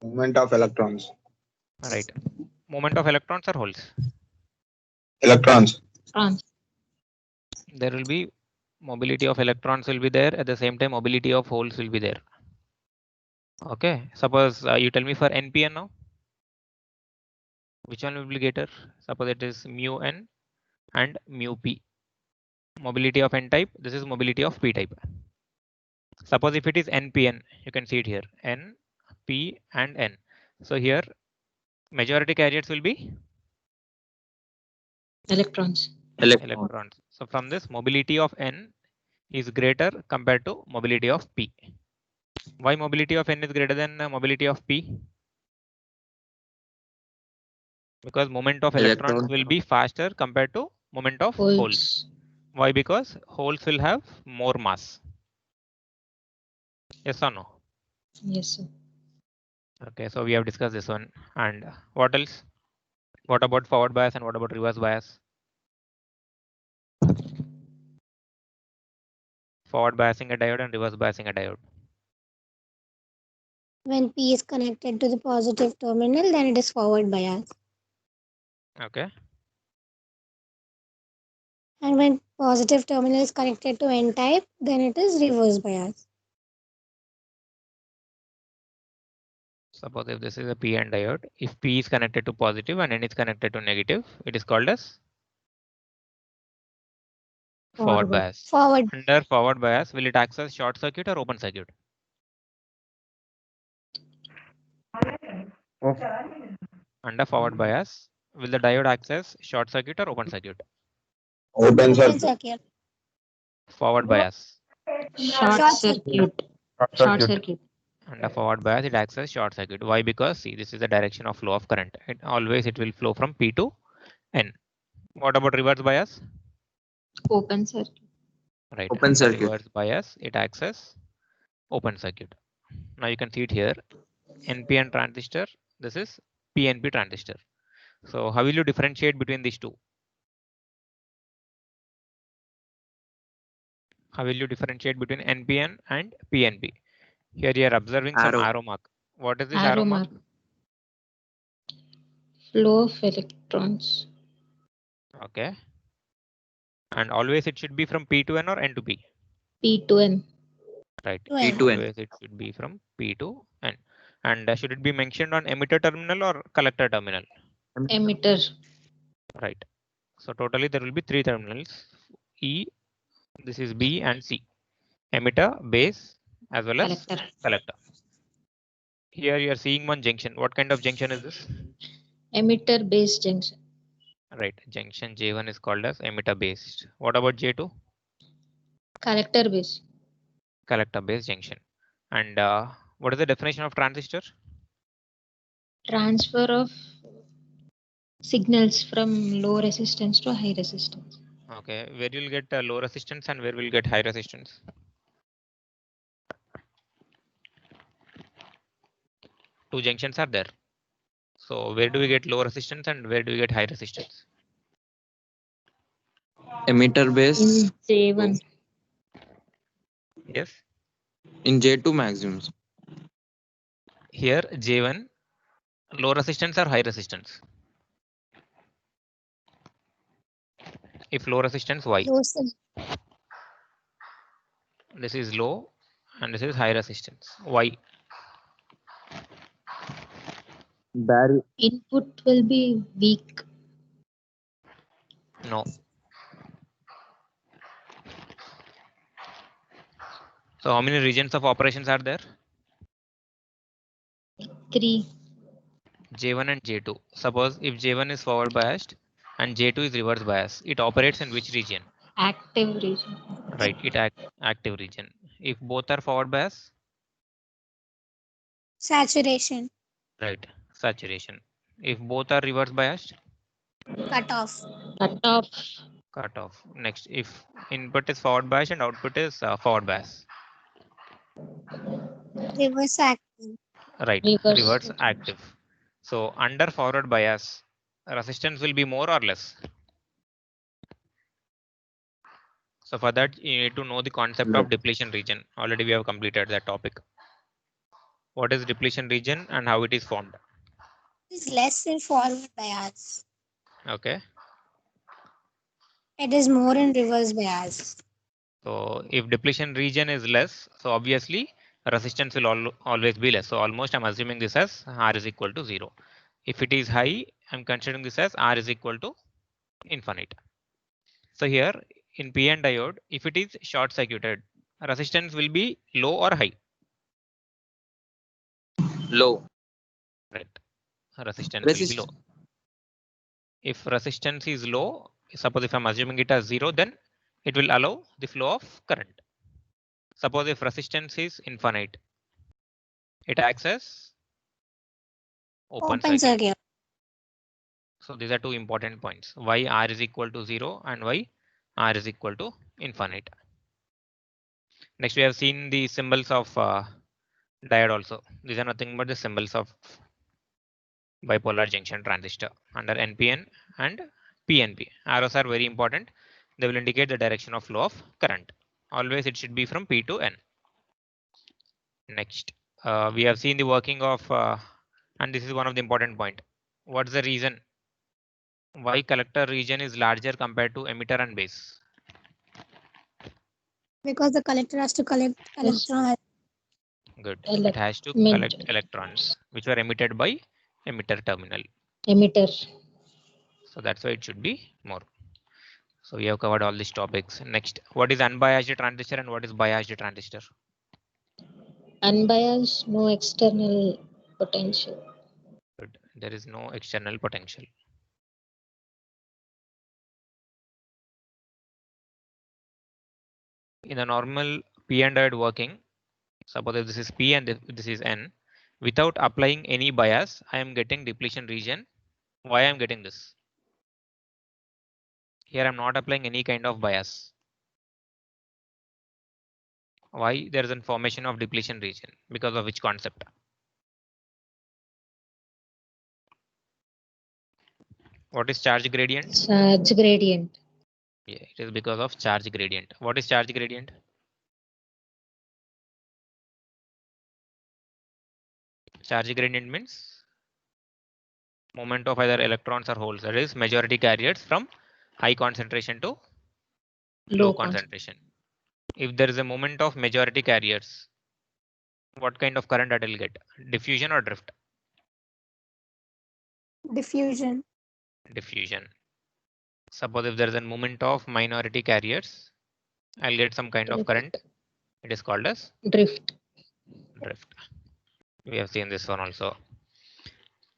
Movement of electrons. Right. Movement of electrons or holes? Electrons. There will be mobility of electrons will be there. At the same time, mobility of holes will be there. Okay. Suppose you tell me for NPN now. Which one will be greater? Suppose it is mu n and mu p. Mobility of n type. This is mobility of p type. Suppose if it is NPN, you can see it here. N, P and N. So here majority carriers will be Electrons. electrons. So from this mobility of N is greater compared to mobility of P. Why mobility of N is greater than mobility of P? Because moment of electrons will be faster compared to moment of holes. Why? Because holes will have more mass. Yes or no? Yes, sir. Okay, so we have discussed this one. And what else? What about forward bias and what about reverse bias? Forward biasing a diode and reverse biasing a diode. When P is connected to the positive terminal, then it is forward bias. Okay. And when positive terminal is connected to N type, then it is reverse bias. Suppose if this is a PN diode, if P is connected to positive and N is connected to negative, it is called as forward bias. Forward. Under forward bias, will it access short circuit or open circuit? Under forward bias, will the diode access short circuit or open circuit? Open Open circuit. circuit. Forward bias. Short circuit. Short circuit. Under forward bias, it access short circuit. Why? Because see, this is the direction of flow of current. It will flow from P to N. What about reverse bias? Open circuit. Right. Open Under circuit. reverse bias, it access open circuit. Now you can see it here. NPN transistor. This is PNP transistor. So how will you differentiate between these two? How will you differentiate between NPN and PNP? Here you are observing some arrow mark. What is this arrow mark? Flow of electrons. Okay. And always it should be from P to N or N to P? P to N. Right. P to N. Always it should be from P to N. And should it be mentioned on emitter terminal or collector terminal? Emitter. Right. So totally there will be 3 terminals. E, this is B and C. Emitter, base, as well as collector. Here you are seeing one junction. What kind of junction is this? Emitter base junction. Right. Junction J1 is called as emitter based. What about J2? Collector base. Collector based junction. And what is the definition of transistor? Transfer of signals from low resistance to high resistance. Okay. Where you'll get low resistance and where will get high resistance? Two junctions are there. So where do we get low resistance and where do we get high resistance? Emitter base in J1. Yes. In J2 maximums. Here J1 low resistance or high resistance? If low resistance, why? This is low and this is high resistance. Why? Input will be weak. No. So how many regions of operations are there? 3. J1 and J2. Suppose if J1 is forward biased and J2 is reverse biased, it operates in which region? Active region. Right, it active region. If both are forward bias? Saturation. Right, saturation. If both are reverse biased? Cut off. Cut off. Cut off. Next, if input is forward biased and output is forward bias? Reverse active. Right, reverse active. So under forward bias, resistance will be more or less? So for that, you need to know the concept of depletion region. Already we have completed that topic. What is depletion region and how it is formed? It is less in forward bias. Okay. It is more in reverse bias. So if depletion region is less, so obviously resistance will always be less. So almost I'm assuming this as R is equal to 0. If it is high, I'm considering this as R is equal to infinite. So here in PN diode, if it is short circuited, resistance will be low or high. Low. Right. Resistance will be low. Resist. If resistance is low, suppose if I'm assuming it as 0, then it will allow the flow of current. Suppose if resistance is infinite, it acts as open circuit. So these are two important points. Why R is equal to 0 and why R is equal to infinite. Next, we have seen the symbols of diode also. These are nothing but the symbols of bipolar junction transistor under NPN and PNP. Arrows are very important. They will indicate the direction of flow of current. Always it should be from P to N. Next, we have seen the working of, and this is one of the important point. What's the reason why collector region is larger compared to emitter and base? Because the collector has to collect electrons. Good. It has to collect electrons which were emitted by emitter terminal. Emitter. So that's why it should be more. So we have covered all these topics. Next, what is unbiased transistor and what is biased transistor? Unbiased, no external potential. Good. There is no external potential. In a normal P and diode working, suppose if this is P and this is N, without applying any bias, I am getting depletion region. Why I am getting this? Here I'm not applying any kind of bias. Why there is a formation of depletion region? Because of which concept? What is charge gradient? Charge gradient. Yeah, it is because of charge gradient. What is charge gradient? Charge gradient means movement of either electrons or holes. That is majority carriers from high concentration to low concentration. If there is a movement of majority carriers, what kind of current that will get? Diffusion or drift? Diffusion. Diffusion. Suppose if there is a movement of minority carriers, I'll get some kind of current. It is called as drift. Drift. We have seen this one also.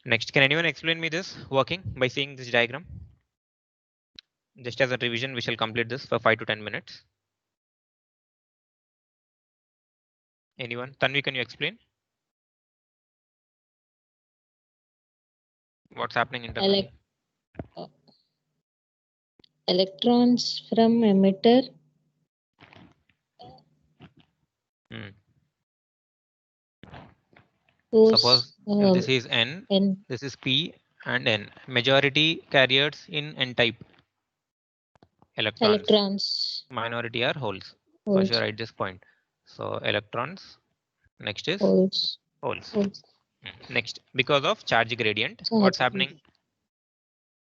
Next, can anyone explain me this working by seeing this diagram? Just as a revision, we shall complete this for 5 to 10 minutes. Anyone? Tanvi, can you explain? What's happening internally? Electrons from emitter. Suppose if this is N, this is P and N. Majority carriers in N-type electrons. Minority are holes. For sure, write this point. So electrons. Next is holes. Next, because of charge gradient, what's happening?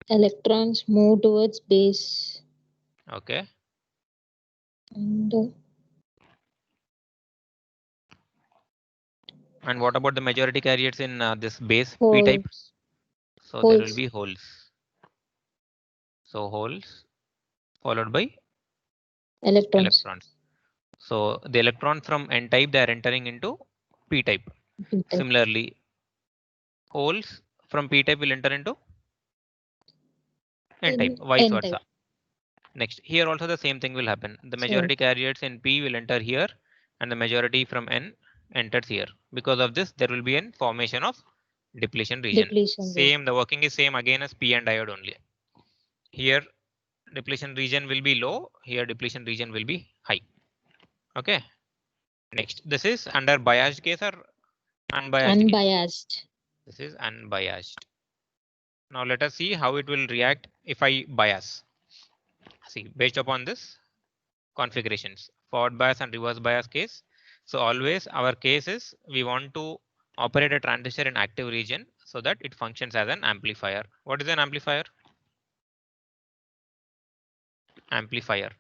Electrons move towards base. Okay. And what about the majority carriers in this base P-type? So there will be holes. So holes followed by electrons. So the electron from N-type, they are entering into P-type. Similarly, holes from P-type will enter into N-type, vice versa. Next, here also the same thing will happen. The majority carriers in P will enter here and the majority from N enters here. Because of this, there will be a formation of depletion region. Same, the working is same again as P and diode only. Here depletion region will be low, here depletion region will be high. Okay. Next, this is under biased case or unbiased? Unbiased. This is unbiased. Now let us see how it will react if I bias. See, based upon this configurations, forward bias and reverse bias case. So always our case is we want to operate a transistor in active region so that it functions as an amplifier. What is an amplifier? Amplifier.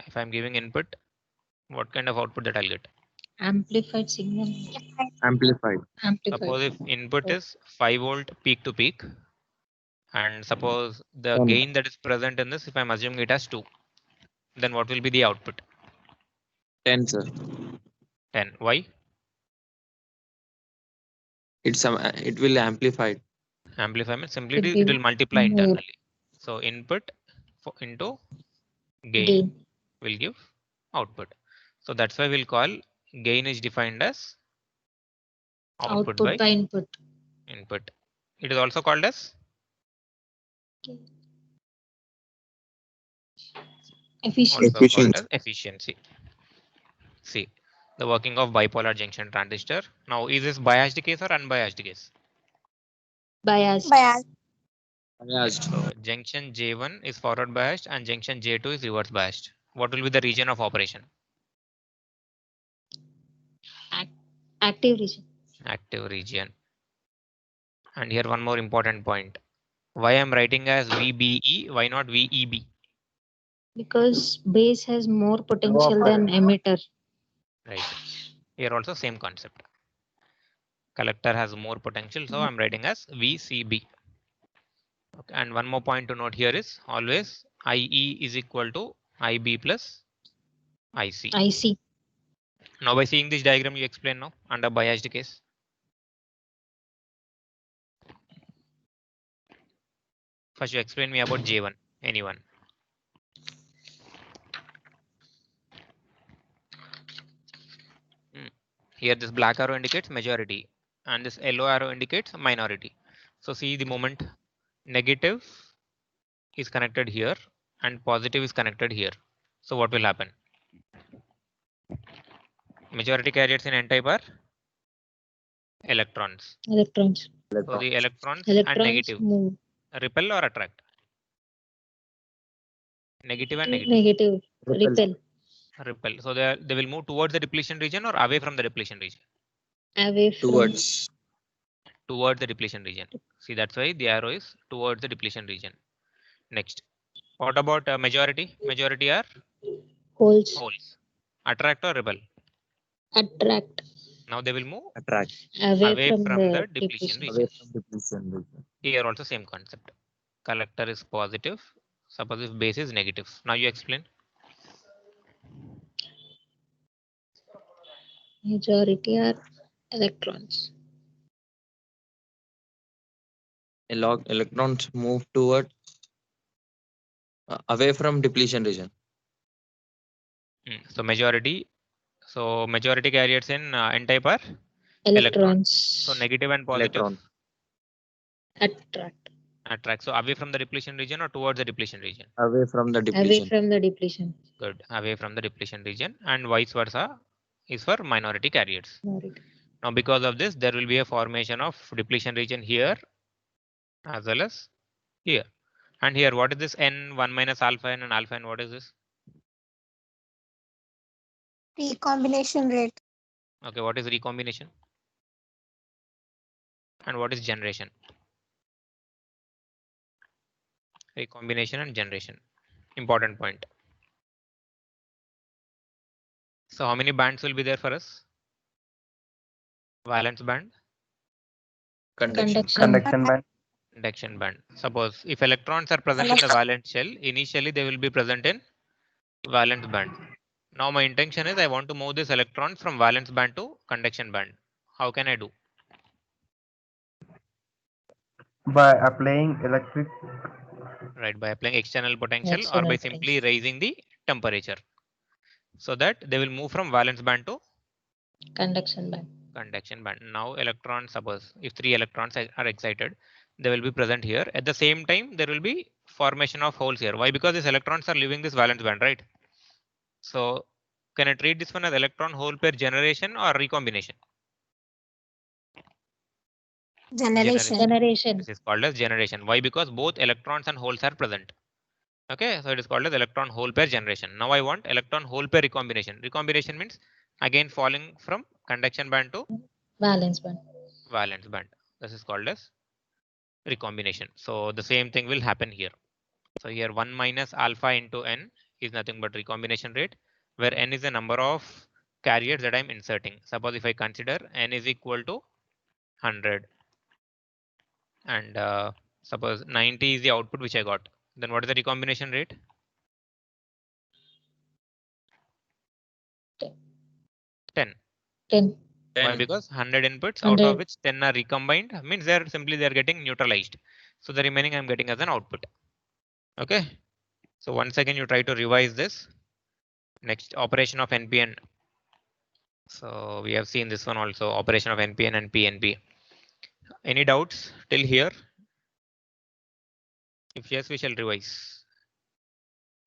If I'm giving input, what kind of output that I'll get? Amplified signal. Amplified. Amplified. Suppose if input is 5 volt peak to peak, and suppose the 10. gain that is present in this, if I'm assuming it as 2, then what will be the output? 10, sir. 10. Why? It will amplify. Amplify means simply Could it be will multiply more. internally. So input into gain Gain. will give output. So that's why we'll call gain is defined as output by input. input. It is also called as Efficient. also called as efficiency. See the working of bipolar junction transistor. Now is this biased case or unbiased case? Bias. Bias. Biased. So junction J1 is forward biased and junction J2 is reverse biased. What will be the region of operation? Active region. Active region. And here one more important point. Why I'm writing as VBE? Why not VEB? Because base has more potential than emitter. Right. Here also same concept. Collector has more potential, so I'm writing as VCB. Okay. And one more point to note here is always IE is equal to IB plus IC. IC. Now by seeing this diagram, you explain now under biased case. First you explain me about J1. Anyone? Here this black arrow indicates majority and this yellow arrow indicates minority. So see the moment negative is connected here and positive is connected here. So what will happen? Majority carriers in n-type are electrons. Electrons. So the electrons and negative move. repel or attract? Negative and negative. Negative. Repel. Repel. So they will move towards the depletion region or away from the depletion region? Away from. Towards. Towards the depletion region. See, that's why the arrow is towards the depletion region. Next, what about majority? Majority are Holes. holes. Attract or repel? Attract. Now they will move Attract. away from the depletion region. Away from depletion region. Here also same concept. Collector is positive. Suppose if base is negative. Now you explain. Majority are electrons. Electrons move toward away from depletion region. So majority. So majority carriers in n-type are Electrons. So negative and positive Electron. Attract. attract. So away from the depletion region or towards the depletion region? Away from the Away depletion. from the depletion. Good. Away from the depletion region, and vice versa is for minority carriers. Now because of this, there will be a formation of depletion region here as well as here. And here, what is this N1 minus alpha N and alpha N? What is this? Recombination rate. Okay, what is recombination? And what is generation? Recombination and generation. Important point. So how many bands will be there for us? Valence band, Conduction. Conduction. band. conduction band. Suppose if electrons are present in the valence shell, initially they will be present in valence band. Now my intention is I want to move this electrons from valence band to conduction band. How can I do? By applying electric. Right, by applying external potential or External by potential. simply raising the temperature, so that they will move from valence band to Conduction band. conduction band. Now electrons, suppose if 3 electrons are excited, they will be present here. At the same time, there will be formation of holes here. Why? Because these electrons are leaving this valence band, right? So can I treat this one as electron hole pair generation or recombination? Generation. Generation. This is called as generation. Why? Because both electrons and holes are present. Okay, so it is called as electron hole pair generation. Now I want electron hole pair recombination. Recombination means again falling from conduction band to Valence band. valence band. This is called as recombination. So the same thing will happen here. So here 1 minus alpha into n is nothing but recombination rate, where n is the number of carriers that I'm inserting. Suppose if I consider n is equal to 100 and suppose 90 is the output which I got, then what is the recombination rate? 10. 10. Why? 10. Because 100 inputs, out 100. of which 10 are recombined, means they're getting neutralized. So the remaining I'm getting as an output. Okay. So once again, you try to revise this. Next, operation of NPN. So we have seen this one also, operation of NPN and PNP. Any doubts till here? If yes, we shall revise.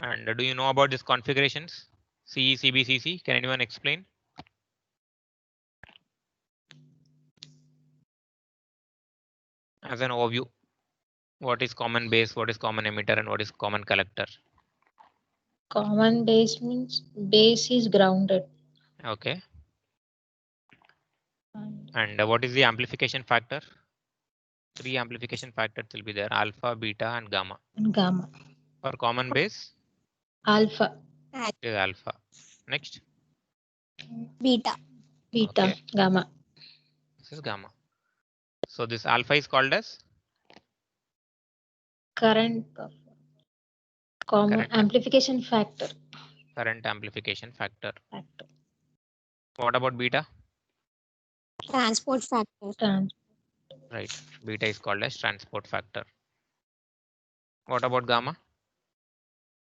And do you know about these configurations? CE, CB, CC? Can anyone explain? As an overview, what is common base, what is common emitter, and what is common collector? Common base means base is grounded. Okay. And And what is the amplification factor? 3 amplification factors will be there: alpha, beta, and gamma. gamma. For common base, Alpha, it is alpha. Next, Beta. beta, Okay. gamma. this is gamma. So this alpha is called as Current common Current. amplification factor. current amplification factor. What about beta? Transport factor. Trans- Right. Beta is called as transport factor. What about gamma?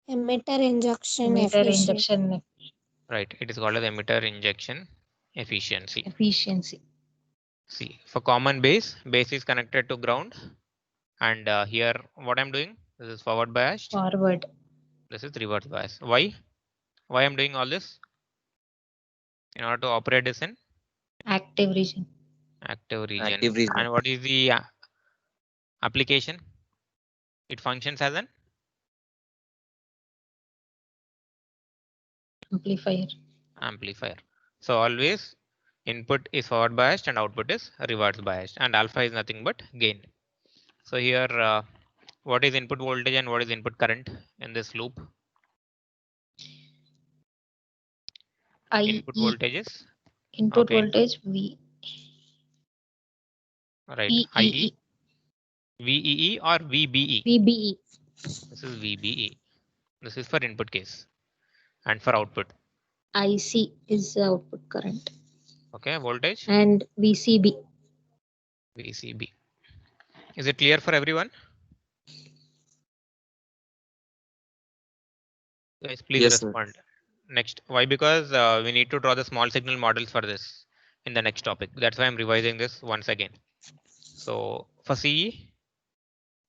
Emitter injection emitter efficiency. injection Right. It is called as emitter injection efficiency. efficiency. See, for common base is connected to ground. And here, what I'm doing, this is forward biased. Forward. This is reverse bias. Why? Why I'm doing all this? In order to operate this in Active region. active region. Active region. And what is the application? It functions as an Amplifier. amplifier. So always input is forward biased and output is reverse biased, and alpha is nothing but gain. So here, what is input voltage and what is input current in this loop? Input voltage is Input okay. voltage V. Right. VEE. IE, VEE or VBE? VBE. This is VBE. This is for input case. And for output, IC is the output current. okay, voltage And VCB. VCB. Is it clear for everyone? Guys, please Yes, sir. respond. Next, why? Because we need to draw the small signal models for this in the next topic. That's why I'm revising this once again. So for CE,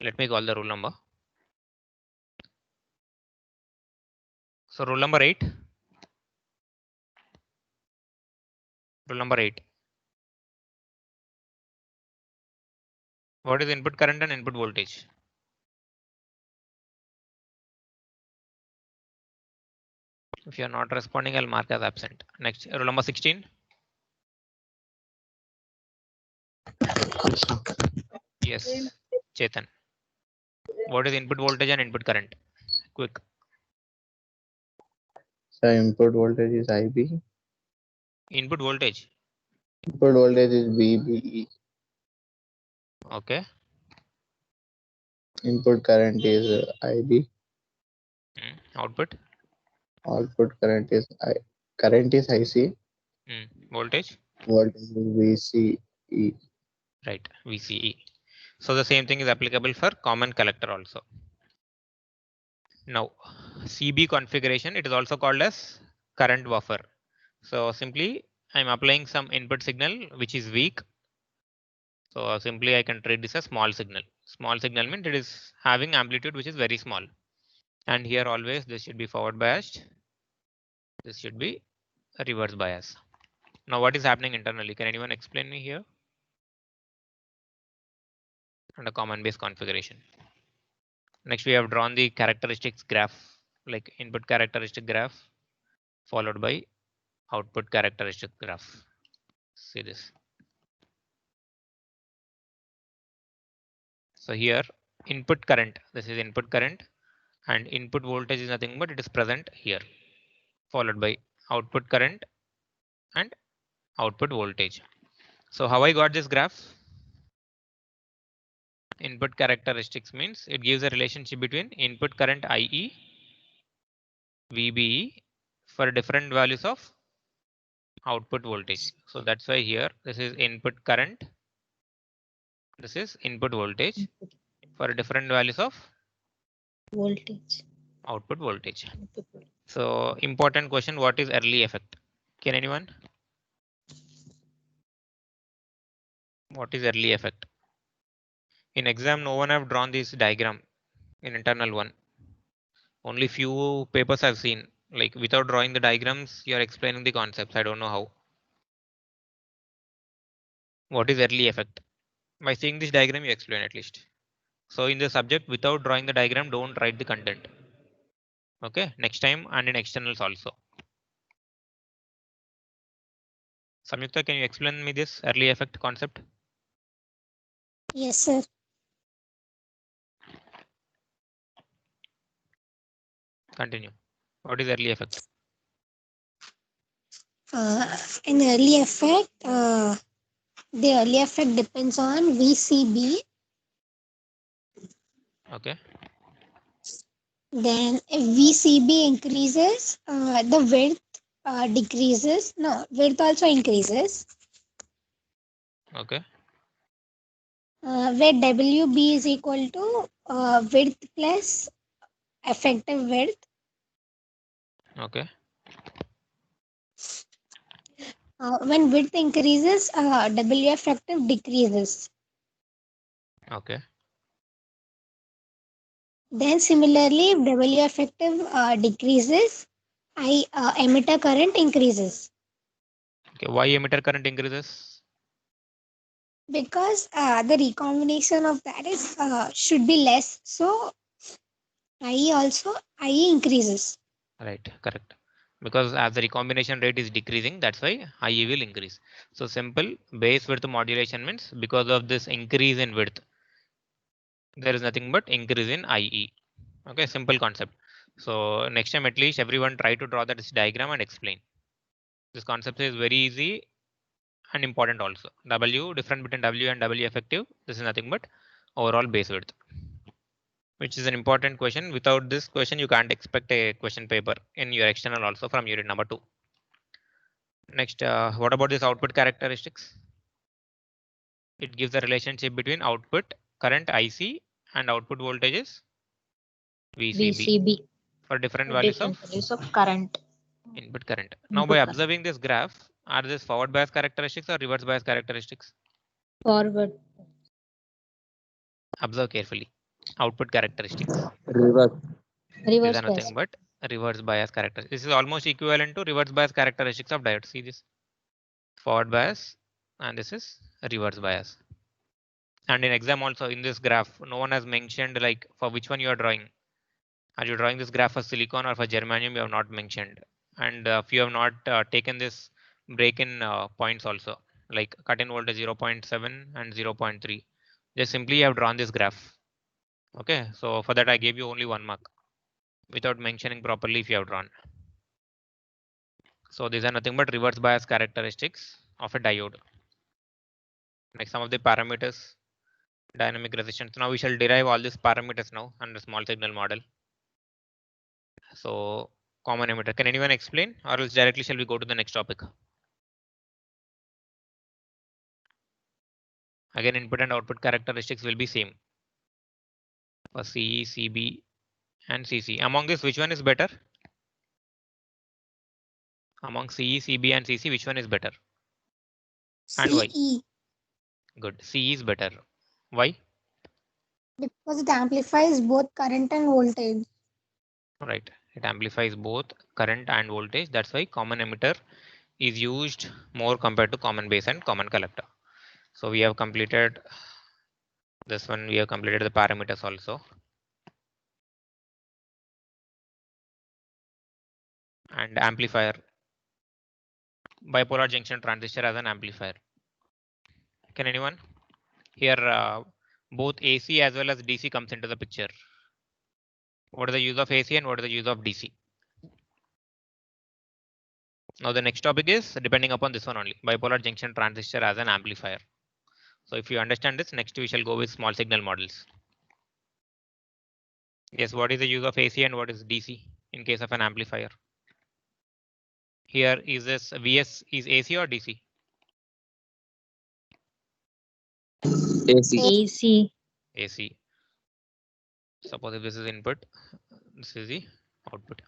let me call the rule number. So rule number 8. Rule number 8. What is input current and input voltage? If you are not responding, I'll mark as absent. Next, rule number 16. Yes, Chetan. What is input voltage and input current? Quick. So input voltage is IB. Input voltage. Input voltage is VBE. Okay. Input current is IB. Output. Output current is current is IC. Voltage. Voltage is VCE. Right. VCE. So the same thing is applicable for common collector also. Now, CB configuration, it is also called as current buffer. So simply I'm applying some input signal which is weak. So simply I can treat this as small signal. Small signal means it is having amplitude which is very small. And here always this should be forward biased. This should be a reverse bias. Now what is happening internally? Can anyone explain me here? And a common base configuration. Next we have drawn the characteristics graph, like input characteristic graph followed by output characteristic graph. See this. So here input current, this is input current, and input voltage is nothing but it is present here, followed by output current and output voltage. So how I got this graph? Input characteristics means it gives a relationship between input current IE, VBE for different values of output voltage. So that's why here this is input current, this is input voltage for different values of Voltage. output voltage. So important question, what is early effect? Can anyone? What is early effect? In exam, no one have drawn this diagram in internal one. Only few papers I've seen. Like without drawing the diagrams, you're explaining the concepts. I don't know how. What is early effect? By seeing this diagram, you explain at least. So in the subject, without drawing the diagram, don't write the content. Okay, next time and in externals also. Samyukta, can you explain me this early effect concept? Yes, sir. Continue. What is early effect? In early effect, the early effect depends on VCB. Okay. Then if VCB increases, the width decreases. No, width also increases. Okay. Where WB is equal to width plus effective width. Okay. When width increases, W effective decreases. Okay. Then similarly, if W effective decreases, emitter current increases. Okay. Why emitter current increases? Because the recombination of that is should be less. So IE increases. Right. Correct. Because as the recombination rate is decreasing, that's why IE will increase. So simple base width modulation means because of this increase in width, there is nothing but increase in IE. Okay, simple concept. So next time at least everyone try to draw that diagram and explain. This concept is very easy and important also. W, difference between W and W effective. This is nothing but overall base width, which is an important question. Without this question, you can't expect a question paper in your external also from unit number 2. Next, what about this output characteristics? It gives a relationship between output current IC and output voltages VCB for different values of Current. input current. Now by observing this graph, are this forward bias characteristics or reverse bias characteristics? Forward. Observe carefully. Output characteristics. Reverse. These Reverse are bias. nothing but reverse bias characteristics. This is almost equivalent to reverse bias characteristics of diode. See this? Forward bias and this is reverse bias. And in exam also in this graph, no one has mentioned like for which one you are drawing. Are you drawing this graph for silicon or for germanium? You have not mentioned. And if you have not taken this break-in points also, like cut-in voltage 0.7 and 0.3. Just simply you have drawn this graph. Okay, so for that I gave you only 1 mark without mentioning properly if you have drawn. So these are nothing but reverse bias characteristics of a diode. Like some of the parameters, dynamic resistance. Now we shall derive all these parameters now under small signal model. So common emitter. Can anyone explain, or else directly shall we go to the next topic? Again, input and output characteristics will be same for CE, CB, and CC. Among this, which one is better? Among CE, CB, and CC, which one is better? And why? CE. Good. CE is better. Why? Because it amplifies both current and voltage. Right. It amplifies both current and voltage. That's why common emitter is used more compared to common base and common collector. So we have completed this one. We have completed the parameters also. And amplifier. bipolar junction transistor as an amplifier? Can anyone? Here both AC as well as DC comes into the picture. What is the use of AC and what is the use of DC? Now the next topic is depending upon this one only, bipolar junction transistor as an amplifier. So if you understand this, next we shall go with small signal models. Yes, what is the use of AC and what is DC in case of an amplifier? Here is this VS is AC or DC? AC. AC. AC. Suppose if this is input, this is the output.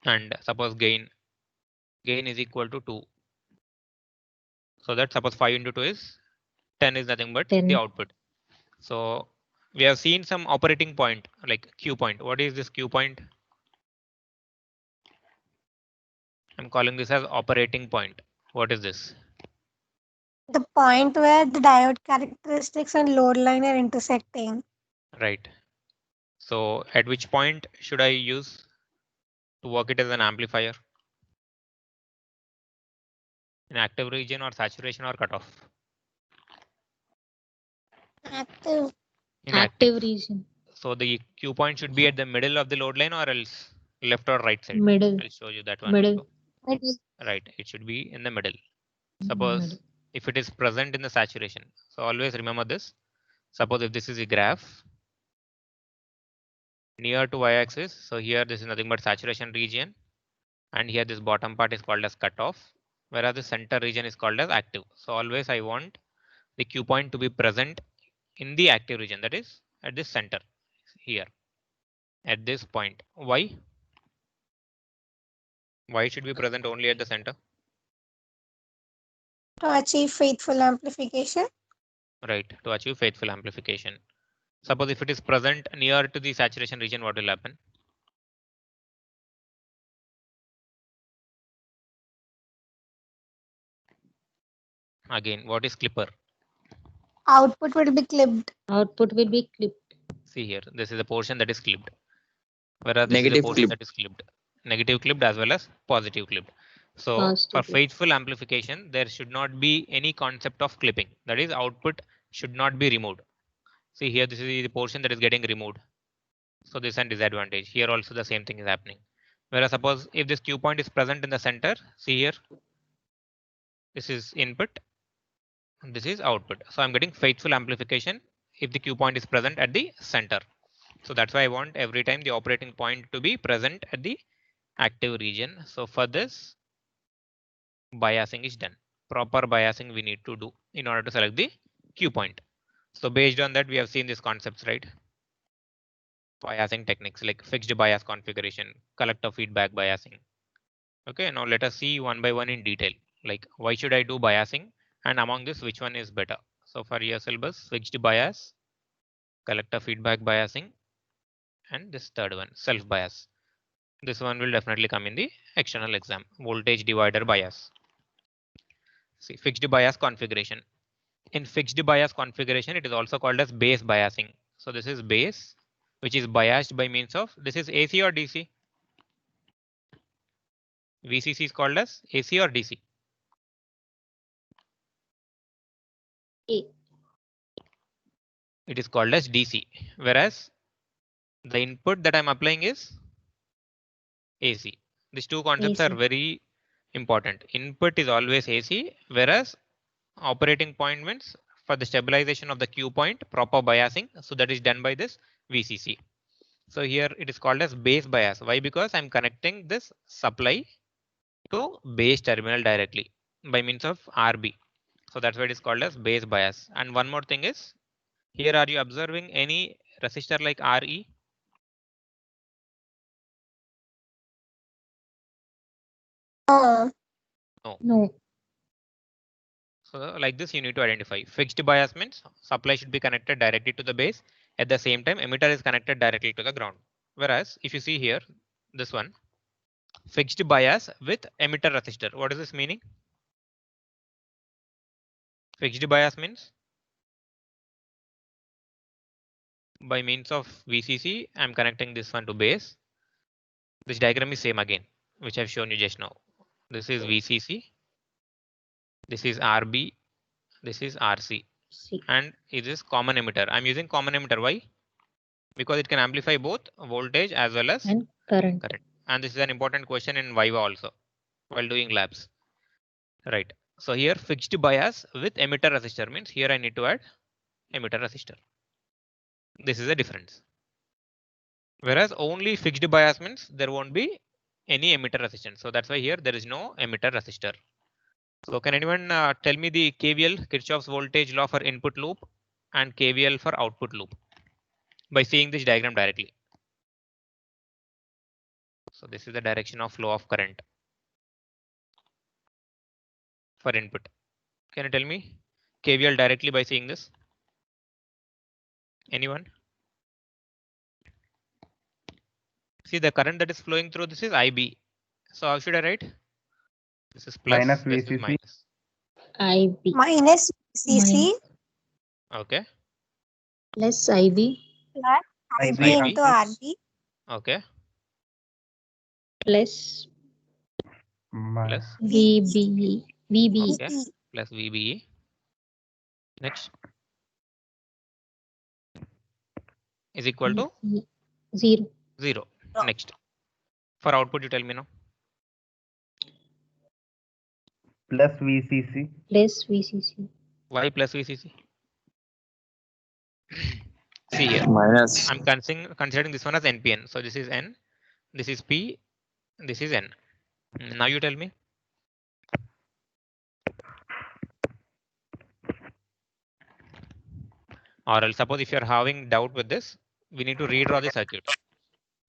And suppose gain is equal to 2. So that suppose 5 into 2 is 10 is nothing but 10. the output. So we have seen some operating point like Q point. What is this Q point? I'm calling this as operating point. What is this? The point where the diode characteristics and load line are intersecting. Right. So at which point should I use to work it as an amplifier? In active region or saturation or cutoff? Active. In Active region. So the Q point should be at the middle of the load line or else left or right side? Middle. I'll show you that one. Middle. Right, it should be in the middle. Suppose if it is present in the saturation. So always remember this. Suppose if this is a graph near to y-axis. So here this is nothing but saturation region. And here this bottom part is called as cutoff, whereas the center region is called as active. So always I want the Q point to be present in the active region, that is at this center here at this point. Why? Why it should be present only at the center? To achieve faithful amplification. Right, to achieve faithful amplification. Suppose if it is present near to the saturation region, what will happen? Again, what is clipper? Output will be clipped. Output will be clipped. See here, this is a portion that is clipped. Whereas this is a Negative portion clip. that is clipped. Negative clipped as well as positive clipped. So Positive for clip. faithful amplification, there should not be any concept of clipping. That is, output should not be removed. See here, this is the portion that is getting removed. So this is a disadvantage. Here also the same thing is happening. Whereas suppose if this Q point is present in the center, see here, this is input, this is output. So I'm getting faithful amplification if the Q point is present at the center. So that's why I want every time the operating point to be present at the active region. So for this, biasing is done. Proper biasing we need to do in order to select the Q point. So based on that, we have seen these concepts, right? Biasing techniques like fixed bias configuration, collector feedback biasing. Okay, now let us see one by one in detail. Like why should I do biasing? And among this, which one is better? So for your syllabus, fixed bias, collector feedback biasing, and this third one, self bias. This one will definitely come in the external exam, voltage divider bias. See, fixed bias configuration. In fixed bias configuration, it is also called as base biasing. So this is base, which is biased by means of, this is AC or DC? VCC is called as AC or DC? A. It is called as DC, whereas the input that I'm applying is AC. These two concepts AC. are very important. Input is always AC, whereas operating point means for the stabilization of the Q point, proper biasing. So that is done by this VCC. So here it is called as base bias. Why? Because I'm connecting this supply to base terminal directly by means of RB. So that's why it is called as base bias. And one more thing is, here are you observing any resistor like RE? No. No. So like this, you need to identify. Fixed bias means supply should be connected directly to the base. At the same time, emitter is connected directly to the ground. Whereas if you see here, this one, fixed bias with emitter resistor. What is this meaning? Fixed bias means by means of VCC, I'm connecting this one to base. This diagram is same again, which I've shown you just now. This is VCC. This is RB. This is RC. See, And it is common emitter. I'm using common emitter. Why? Because it can amplify both voltage as well as and current. current. And this is an important question in Viva also while doing labs. Right. So here fixed bias with emitter resistor means here I need to add emitter resistor. This is a difference. Whereas only fixed bias means there won't be any emitter resistance. So that's why here there is no emitter resistor. So can anyone tell me the KVL, Kirchhoff's voltage law for input loop and KVL for output loop by seeing this diagram directly? So this is the direction of flow of current for input. Can you tell me KVL directly by seeing this? Anyone? See the current that is flowing through this is IB. So how should I write? This is plus, Minus this is VCC. minus. IB minus CC Okay. plus IB plus IB IB. into RB Okay. plus Plus VBE. VBE. okay. Plus VBE. Next is equal to 0. 0. Next. For output, you tell me now. Plus VCC. Plus VCC. Why plus VCC? See here. Minus. I'm considering this one as NPN. So this is N. This is P. This is N. Now you tell me. Or else suppose if you're having doubt with this, we need to redraw the circuit.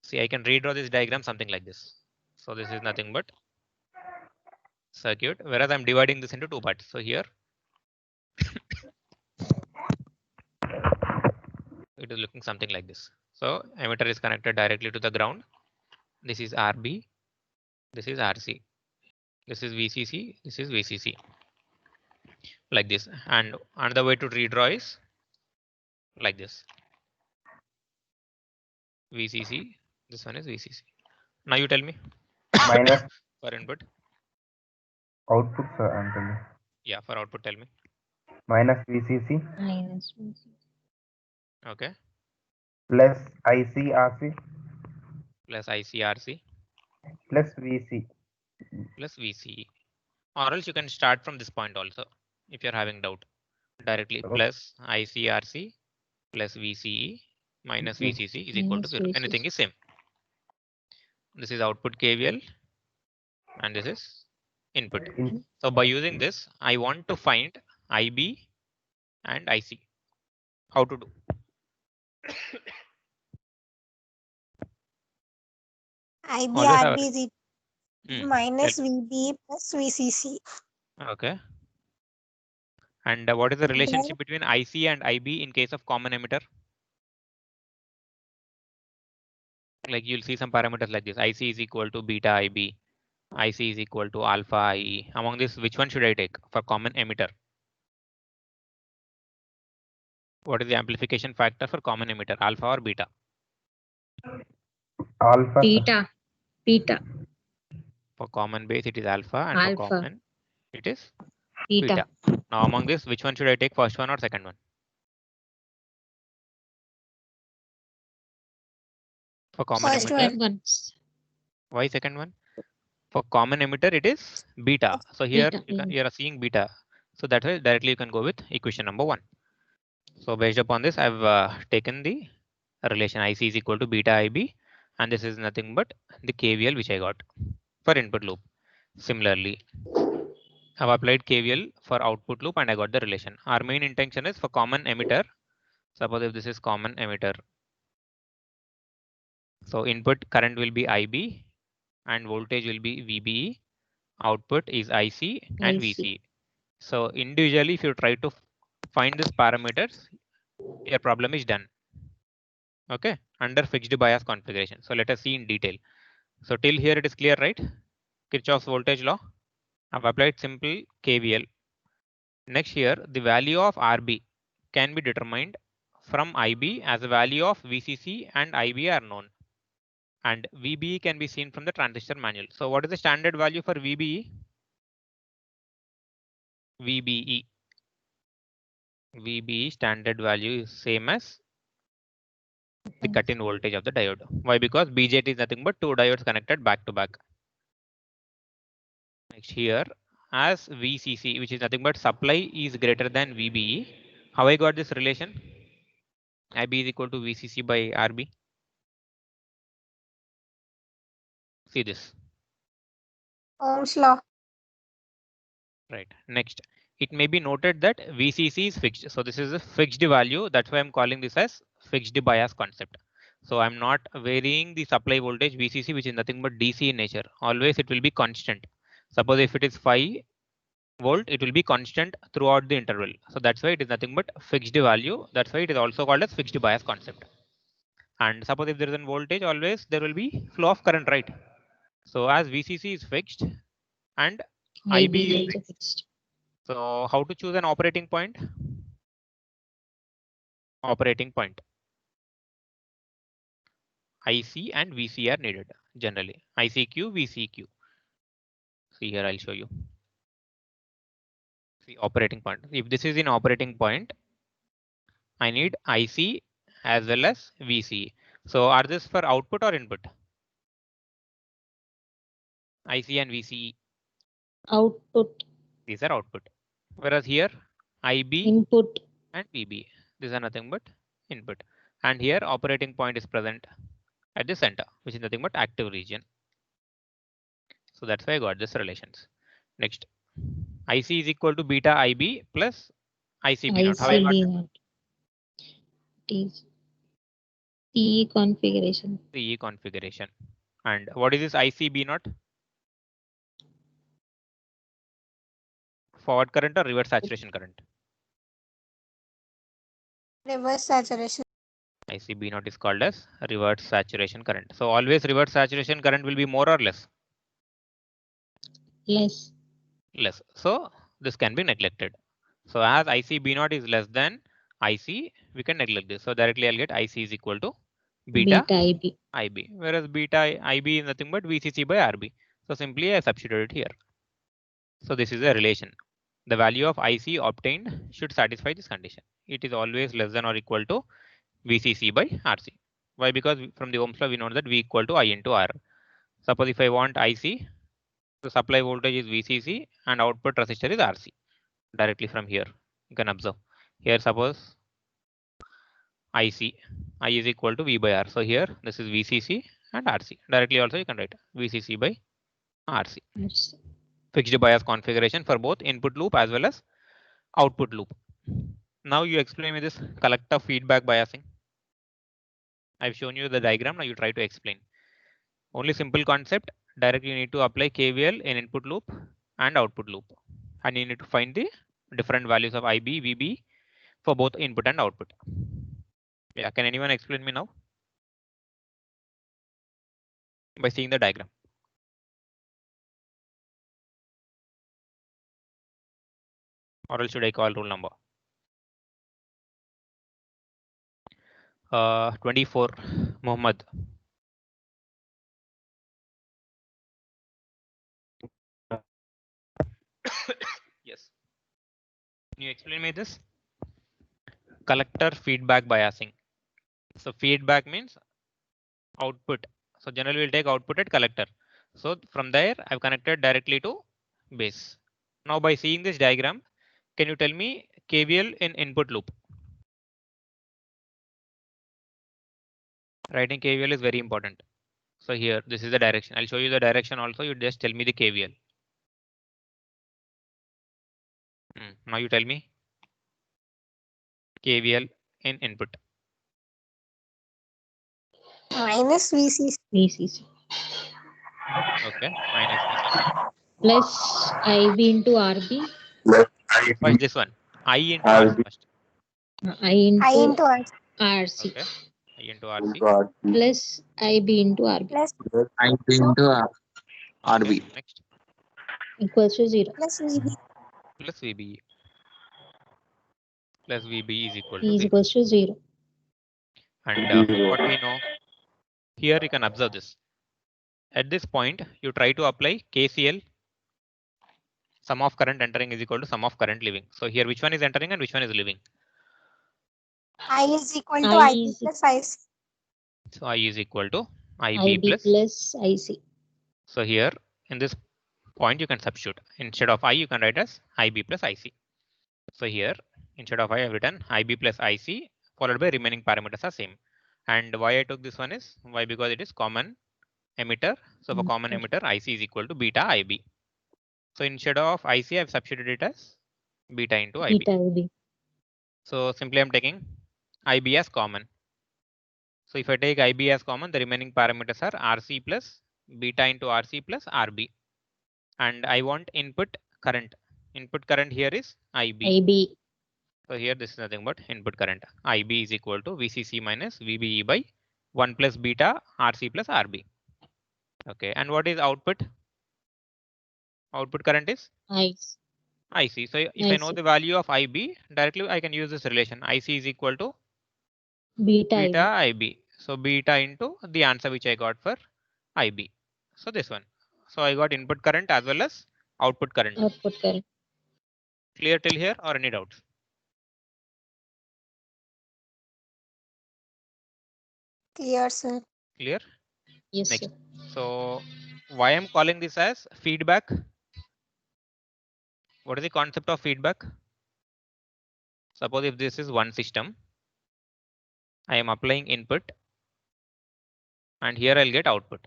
See, I can redraw this diagram something like this. So this is nothing but circuit, whereas I'm dividing this into two parts. So here it is looking something like this. So emitter is connected directly to the ground. This is RB. This is RC. This is VCC. This is VCC. Like this. And another way to redraw is like this. VCC. This one is VCC. Now you tell me. Minus For input. output, sir, I'm telling. Yeah, for output, tell me. Minus VCC Minus VCC. Okay. plus ICRC Plus ICRC plus VC. plus VCE. Or else you can start from this point also if you're having doubt. Directly Okay. plus ICRC plus VCE minus VCC is equal to Minus 0. VCC. Anything is same. This is output KVL and this is input. So by using this, I want to find IB and IC. How to do? IB Always have RB is equal to minus VB plus VCC. Okay. And what is the relationship between IC and IB in case of common emitter? Like you'll see some parameters like this. IC is equal to beta IB. IC is equal to alpha IE. Among this, which one should I take for common emitter? What is the amplification factor for common emitter, alpha or beta? Alpha. Beta. Beta. For common base, it is alpha, and Alpha. for common, it is Beta. beta. Now among this, which one should I take, first one or second one? For common First emitter, Second one. why second one? For common emitter, it is beta. So here Beta, you are seeing beta. So that way directly you can go with equation number 1. So based upon this, I've taken the relation IC is equal to beta IB, and this is nothing but the KVL which I got for input loop. Similarly, I've applied KVL for output loop and I got the relation. Our main intention is for common emitter. Suppose if this is common emitter. So input current will be IB and voltage will be VBE. Output is IC and IC. VC. So individually, if you try to find these parameters, your problem is done. Okay, under fixed bias configuration. So let us see in detail. So till here it is clear, right? Kirchhoff's voltage law. I've applied simple KVL. Next here, the value of RB can be determined from IB as a value of VCC and IB are known. And VBE can be seen from the transistor manual. So what is the standard value for VBE? VBE. VBE standard value is same as the cut-in voltage of the diode. Why? Because BJT is nothing but two diodes connected back to back. Next here, as VCC, which is nothing but supply is greater than VBE. How I got this relation? IB is equal to VCC by RB. See this. Ohm's law. Right. Next, it may be noted that VCC is fixed. So this is a fixed value. That's why I'm calling this as fixed bias concept. So I'm not varying the supply voltage VCC, which is nothing but DC in nature. Always it will be constant. Suppose if it is 5 volt, it will be constant throughout the interval. So that's why it is nothing but fixed value. That's why it is also called as fixed bias concept. And suppose if there is a voltage, always there will be flow of current, right? So as VCC is fixed and IB is fixed. fixed. So how to choose an operating point? Operating point. IC and VC are needed generally. ICQ, VCQ. See here, I'll show you. See operating point. If this is in operating point, I need IC as well as VC. So are this for output or input? IC and VCE. Output, These are output. Whereas here IB input, and VB. These are nothing but input. And here operating point is present at the center, which is nothing but active region. So that's why I got this relations. Next, IC is equal to beta IB plus ICB naught. How I got ICB naught. It is CE configuration. CE configuration. And what is this ICB naught? Forward current or reverse saturation current? Reverse saturation. ICB naught is called as reverse saturation current. So always reverse saturation current will be more or less? Less. Less. So this can be neglected. So as ICB naught is less than IC, we can neglect this. So directly I'll get IC is equal to beta IB. IB, whereas beta IB is nothing but VCC by RB. So simply I substitute it here. So this is a relation. The value of IC obtained should satisfy this condition. It is always less than or equal to VCC by RC. Why? Because from the Ohm's law we know that V equal to I into R. Suppose if I want IC, the supply voltage is VCC and output resistor is RC. Directly from here you can observe. Here suppose IC, I is equal to V by R. So here this is VCC and RC. Directly also you can write VCC by RC. Yes. Fixed bias configuration for both input loop as well as output loop. Now you explain me this collector feedback biasing. I've shown you the diagram. Now you try to explain. Only simple concept. Directly you need to apply KVL in input loop and output loop. And you need to find the different values of IB, VB for both input and output. Yeah, can anyone explain me now? By seeing the diagram. Or else should I call rule number? 24, Muhammad. Yes. Can you explain me this? Collector feedback biasing. So feedback means output. So generally we'll take output at collector. So from there I've connected directly to base. Now by seeing this diagram, can you tell me KVL in input loop? Writing KVL is very important. So here, this is the direction. I'll show you the direction also. You just tell me the KVL. Now you tell me KVL in input. Minus VCC. VCC. Okay, minus VCC. Plus IB into RB. First this one. I into RC first. I into, I into R. RC. Okay. I into RC. Plus IB into RB. Plus I into RB. Next. Equals to 0. plus VB. Plus VB. Plus VB is equal E to is 0. equals to 0. And what we know, here you can observe this. At this point, you try to apply KCL Sum of current entering is equal to sum of current leaving. So here which one is entering and which one is leaving? I is equal to I IB is plus IC. So I is equal to IB IB plus. plus IC. So here in this point you can substitute. Instead of I you can write as IB plus IC. So here instead of I have written IB plus IC followed by remaining parameters are same. And why I took this one is why, because it is common emitter. So for common emitter IC is equal to beta IB. So instead of IC I've substituted it as beta into IB. Beta IB. So simply I'm taking IB as common. So if I take IB as common, the remaining parameters are RC plus beta into RC plus RB. And I want input current. Input current here is IB. IB. So here this is nothing but input current. IB is equal to VCC minus VBE by 1 plus beta RC plus RB. Okay, and what is output? Output current is IC. IC. So if I know IC. the value of IB, directly I can use this relation. IC is equal to Beta beta IB. IB. So beta into the answer which I got for IB. So this one. So I got input current as well as output current. Output current. Clear till here or any doubts? Clear, sir. Clear? Yes, Next. sir. So why I'm calling this as feedback? What is the concept of feedback? Suppose if this is one system, I am applying input and here I'll get output.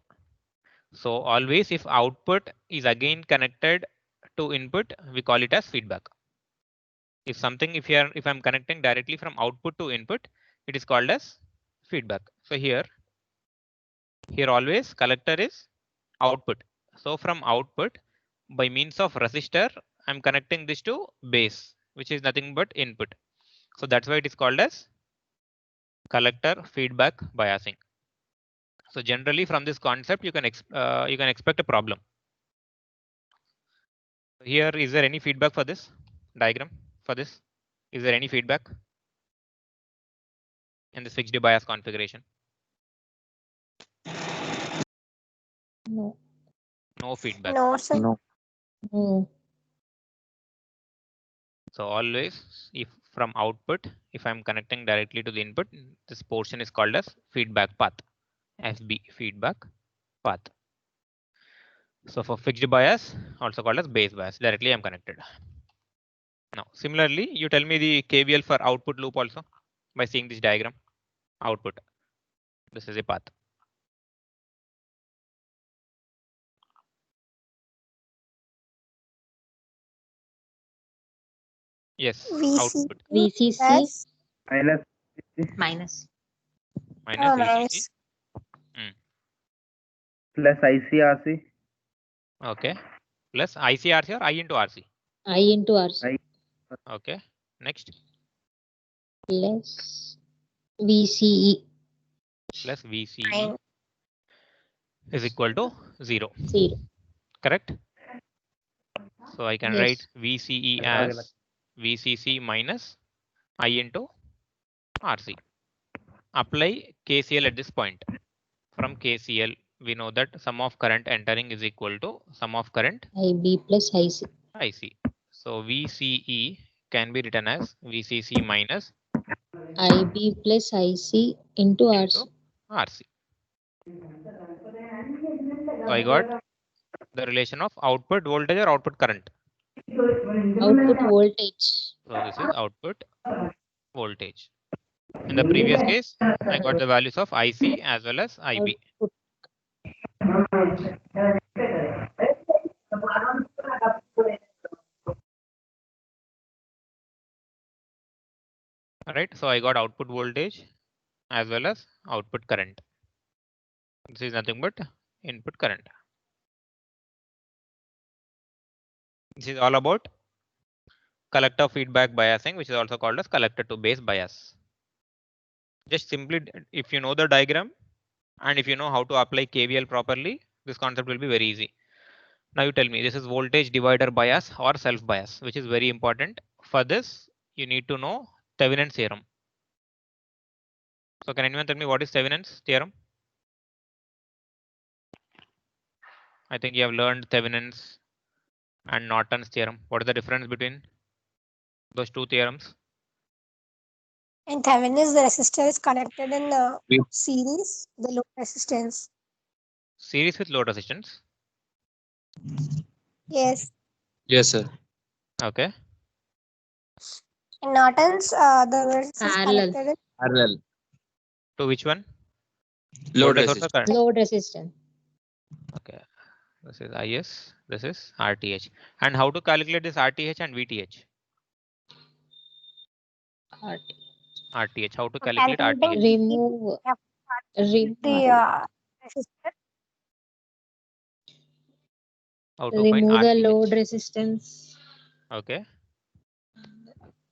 So always if output is again connected to input, we call it as feedback. If something, if I'm connecting directly from output to input, it is called as feedback. So here always collector is output. So from output by means of resistor, I'm connecting this to base, which is nothing but input. So that's why it is called as collector feedback biasing. So generally from this concept, you can expect a problem. Here, is there any feedback for this diagram? For this, is there any feedback in this fixed bias configuration? No. No feedback. No, sir. No. No. So always, if from output, if I'm connecting directly to the input, this portion is called as feedback path. FB, feedback path. So for fixed bias, also called as base bias, directly I'm connected. Now, similarly, you tell me the KVL for output loop also by seeing this diagram. Output. This is a path. Yes, VC output VCC plus minus minus. minus VCC. minus plus ICRC. Okay. Plus ICRC or I into RC. I into RC Okay. Next. plus VCE Plus VCE Fine. is equal to 0. 0. Correct? So I can Yes. write VCE as VCC minus I into RC. Apply KCL at this point. From KCL, we know that sum of current entering is equal to sum of current IB plus IC. IC. So VCE can be written as VCC minus IB plus IC into RC. RC. So I got the relation of output voltage or output current. Output voltage. So this is output voltage. In the previous case, I got the values of IC as well as IB. Output. Alright, so I got output voltage as well as output current. This is nothing but input current. This is all about collector feedback biasing, which is also called as collector to base bias. Just simply, if you know the diagram and if you know how to apply KVL properly, this concept will be very easy. Now you tell me, this is voltage divider bias or self bias, which is very important. For this, you need to know Thevenin's theorem. So can anyone tell me what is Thevenin's theorem? I think you have learned Thevenin's and Norton's theorem. What is the difference between those two theorems? In Thevenin's, the resistor is connected in We- series, the load resistance. Series with load resistance. Yes. Yes, sir. Okay. In Norton's, the resistance is Parallel. connected in Parallel. To which one? Load Voltage source or resistance. current? Load resistance. Okay. This is IS. This is RTH. And how to calculate this RTH and VTH? RTH. How to calculate calculating RTH? Remove. the resistor. How to find Remove the RTH? load resistance. Okay.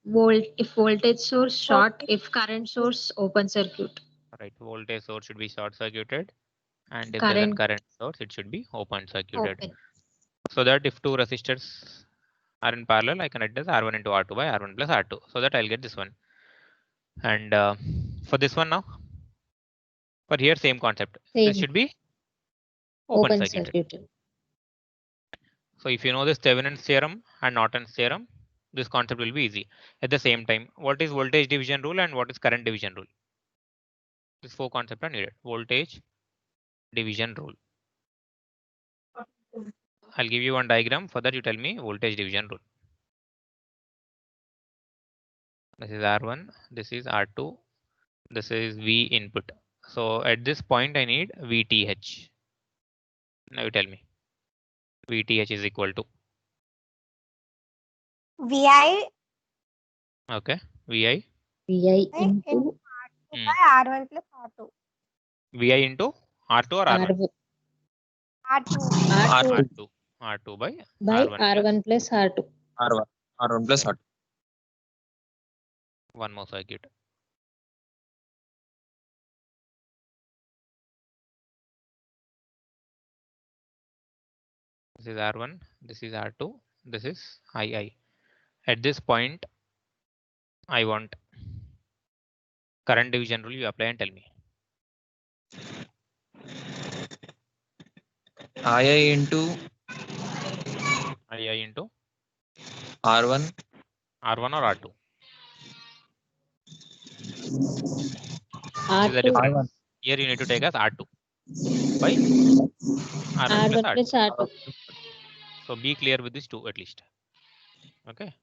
If voltage source short, if current source open circuit. Right. Voltage source should be short circuited. And if Current. there's a current source, it should be open circuited. Open. So that if two resistors are in parallel, I can write this R1 into R2 by R1 plus R2. So that I'll get this one. And for this one now, for here, same concept. This Same. should be open Open circuited. circuit. So if you know this Thevenin's theorem and Norton's theorem, this concept will be easy. At the same time, what is voltage division rule and what is current division rule? These four concepts are needed. Voltage division rule. I'll give you one diagram. For that, you tell me voltage division rule. This is R1. This is R2. This is V input. So at this point, I need VTH. Now you tell me. VTH is equal to. VI Okay. VI. VI in into Hmm. by R1 plus R2. VI into R2 or R1? R1. R2. R2 R2 by by R1 R1 plus R2. R1. R1 plus R2. one more circuit. This is R1, this is R2, this is II. At this point, I want current division rule. You apply and tell me. II into II into R1. R1 or R2? This is the R2 difference. Here you need to take as R2 by R1 plus R1 R2. plus R2. So be clear with these two at least. Okay.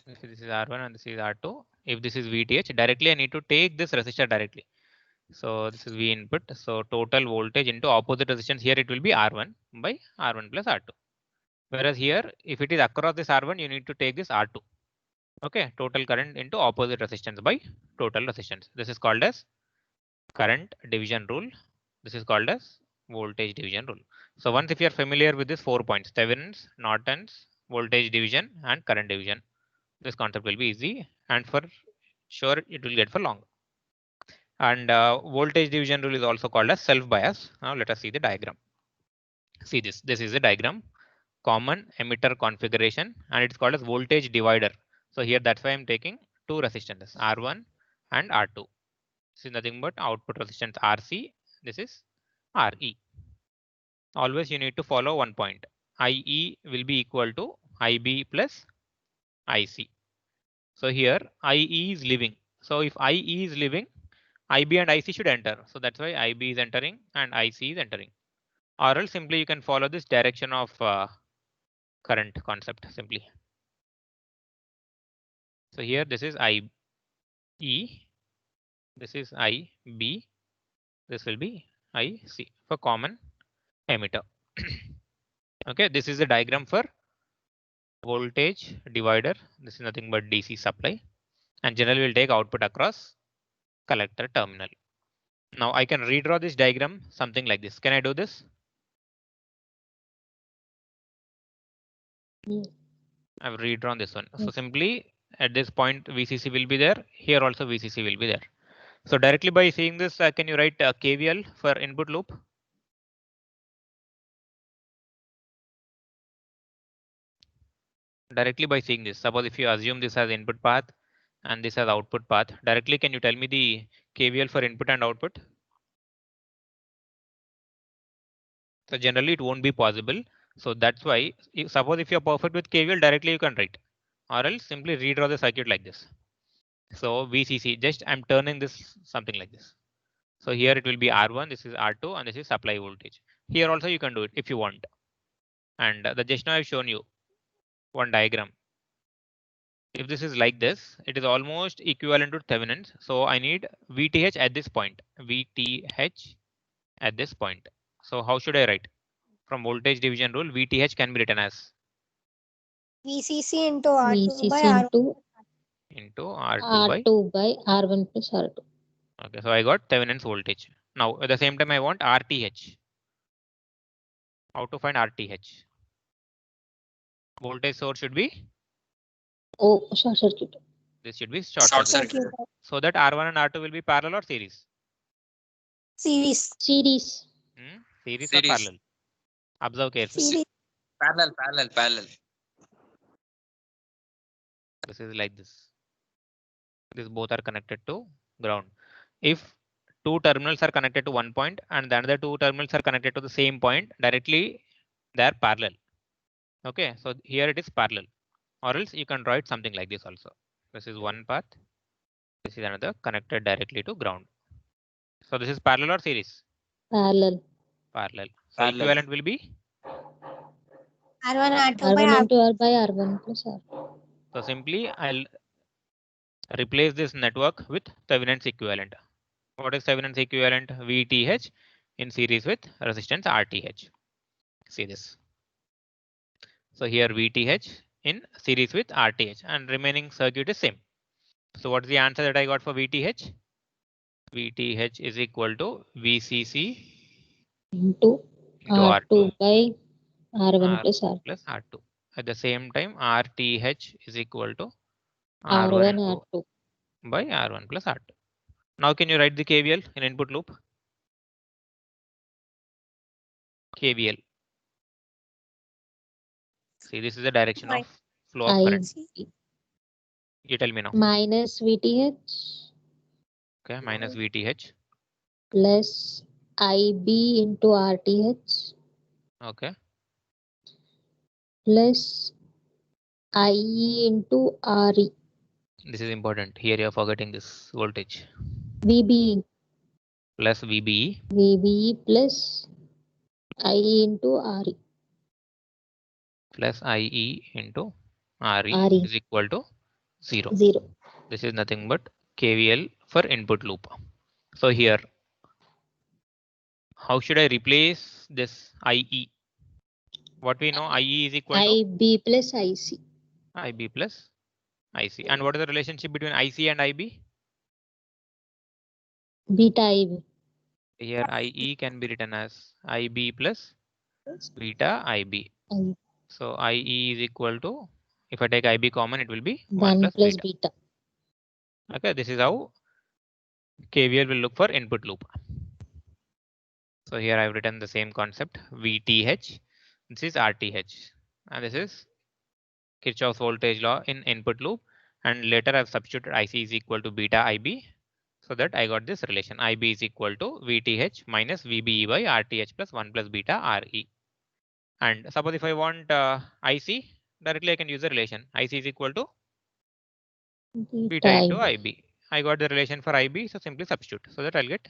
This is R1 and this is R2. If this is VTH, directly I need to take this resistor directly. So this is V input. So total voltage into opposite resistance here it will be R1 by R1 plus R2. Whereas here, if it is across this R1, you need to take this R2. Okay, total current into opposite resistance by total resistance. This is called as current division rule. This is called as voltage division rule. So once if you are familiar with these 4 points, Thevenin's, Norton's, voltage division and current division, this concept will be easy and for sure it will get for long. And voltage division rule is also called as self bias. Now let us see the diagram. See this. This is a diagram. Common emitter configuration and it's called as voltage divider. So here that's why I'm taking two resistances R1 and R2. This is nothing but output resistance RC. This is RE. Always you need to follow one point. IE will be equal to IB plus IC. So here IE is leaving. So if IE is leaving, IB and IC should enter. So that's why IB is entering and IC is entering. Or else simply you can follow this direction of current concept simply. So here this is IE, this is IB, this will be IC for common emitter. Okay, this is the diagram for voltage divider. This is nothing but DC supply and generally will take output across collector terminal. Now I can redraw this diagram something like this. Can I do this? I've redrawn this one. So simply at this point VCC will be there. Here also VCC will be there. So directly by seeing this, can you write KVL for input loop? Directly by seeing this, suppose if you assume this as input path and this as output path, directly can you tell me the KVL for input and output? So generally it won't be possible. So that's why suppose if you're perfect with KVL, directly you can write, or else simply redraw the circuit like this. So VCC, just I'm turning this something like this. So here it will be R1, this is R2, and this is supply voltage. Here also you can do it if you want. And the just now I've shown you one diagram. If this is like this, it is almost equivalent to Thevenin's. So I need VTH at this point, VTH at this point. So how should I write? From voltage division rule, VTH can be written as VCC into R2 VCC by R1. into R2 by. R2 by R1 plus R2. Okay, so I got Thevenin's voltage. Now at the same time I want RTH. How to find RTH? Voltage source should be, Oh, short circuit. this should be short Short circuit. circuit. So that R1 and R2 will be parallel or series? Series. Series. Series or Series. parallel? Observe carefully. Series. Parallel. This is like this. These both are connected to ground. If two terminals are connected to one point and the other two terminals are connected to the same point, directly they are parallel. Okay, so here it is parallel, or else you can draw it something like this also. This is one path. This is another connected directly to ground. So this is parallel or series? Parallel. Parallel. So Parallel. equivalent will be. R1 R2 by R1 R1. into R by R1 plus R2. So simply I'll replace this network with Thevenin's equivalent. What is Thevenin's equivalent? VTH in series with resistance RTH. See this. So here VTH in series with RTH and remaining circuit is same. So what's the answer that I got for VTH? VTH is equal to VCC Into R2 by R1 plus R2. plus R2. At the same time, RTH is equal to R1 R1 R2. by R1 plus R2. Now can you write the KVL in input loop? KVL. See, this is the direction of flow of current. You tell me now. Minus VTH Okay, minus VTH. plus IB into RTH Okay. plus IE into RE. This is important. Here you are forgetting this voltage. VBE. Plus VBE. VBE plus IE into RE. Plus IE into RE RE. is equal to 0. 0. This is nothing but KVL for input loop. So here, how should I replace this IE? What we know, IE is equal to IB plus IC. IB plus IC. And what is the relationship between IC and IB? Beta IB. Here IE can be written as IB plus beta IB. IB. So IE is equal to, if I take IB common, it will be 1 plus beta. beta. Okay, this is how KVL will look for input loop. So here I've written the same concept, VTH. This is RTH, and this is Kirchhoff's voltage law in input loop. And later I've substituted IC is equal to beta IB, so that I got this relation. IB is equal to VTH minus VBE by RTH plus 1 plus beta RE. And suppose if I want IC, directly I can use the relation. IC is equal to beta into IB. I got the relation for IB, so simply substitute, so that I'll get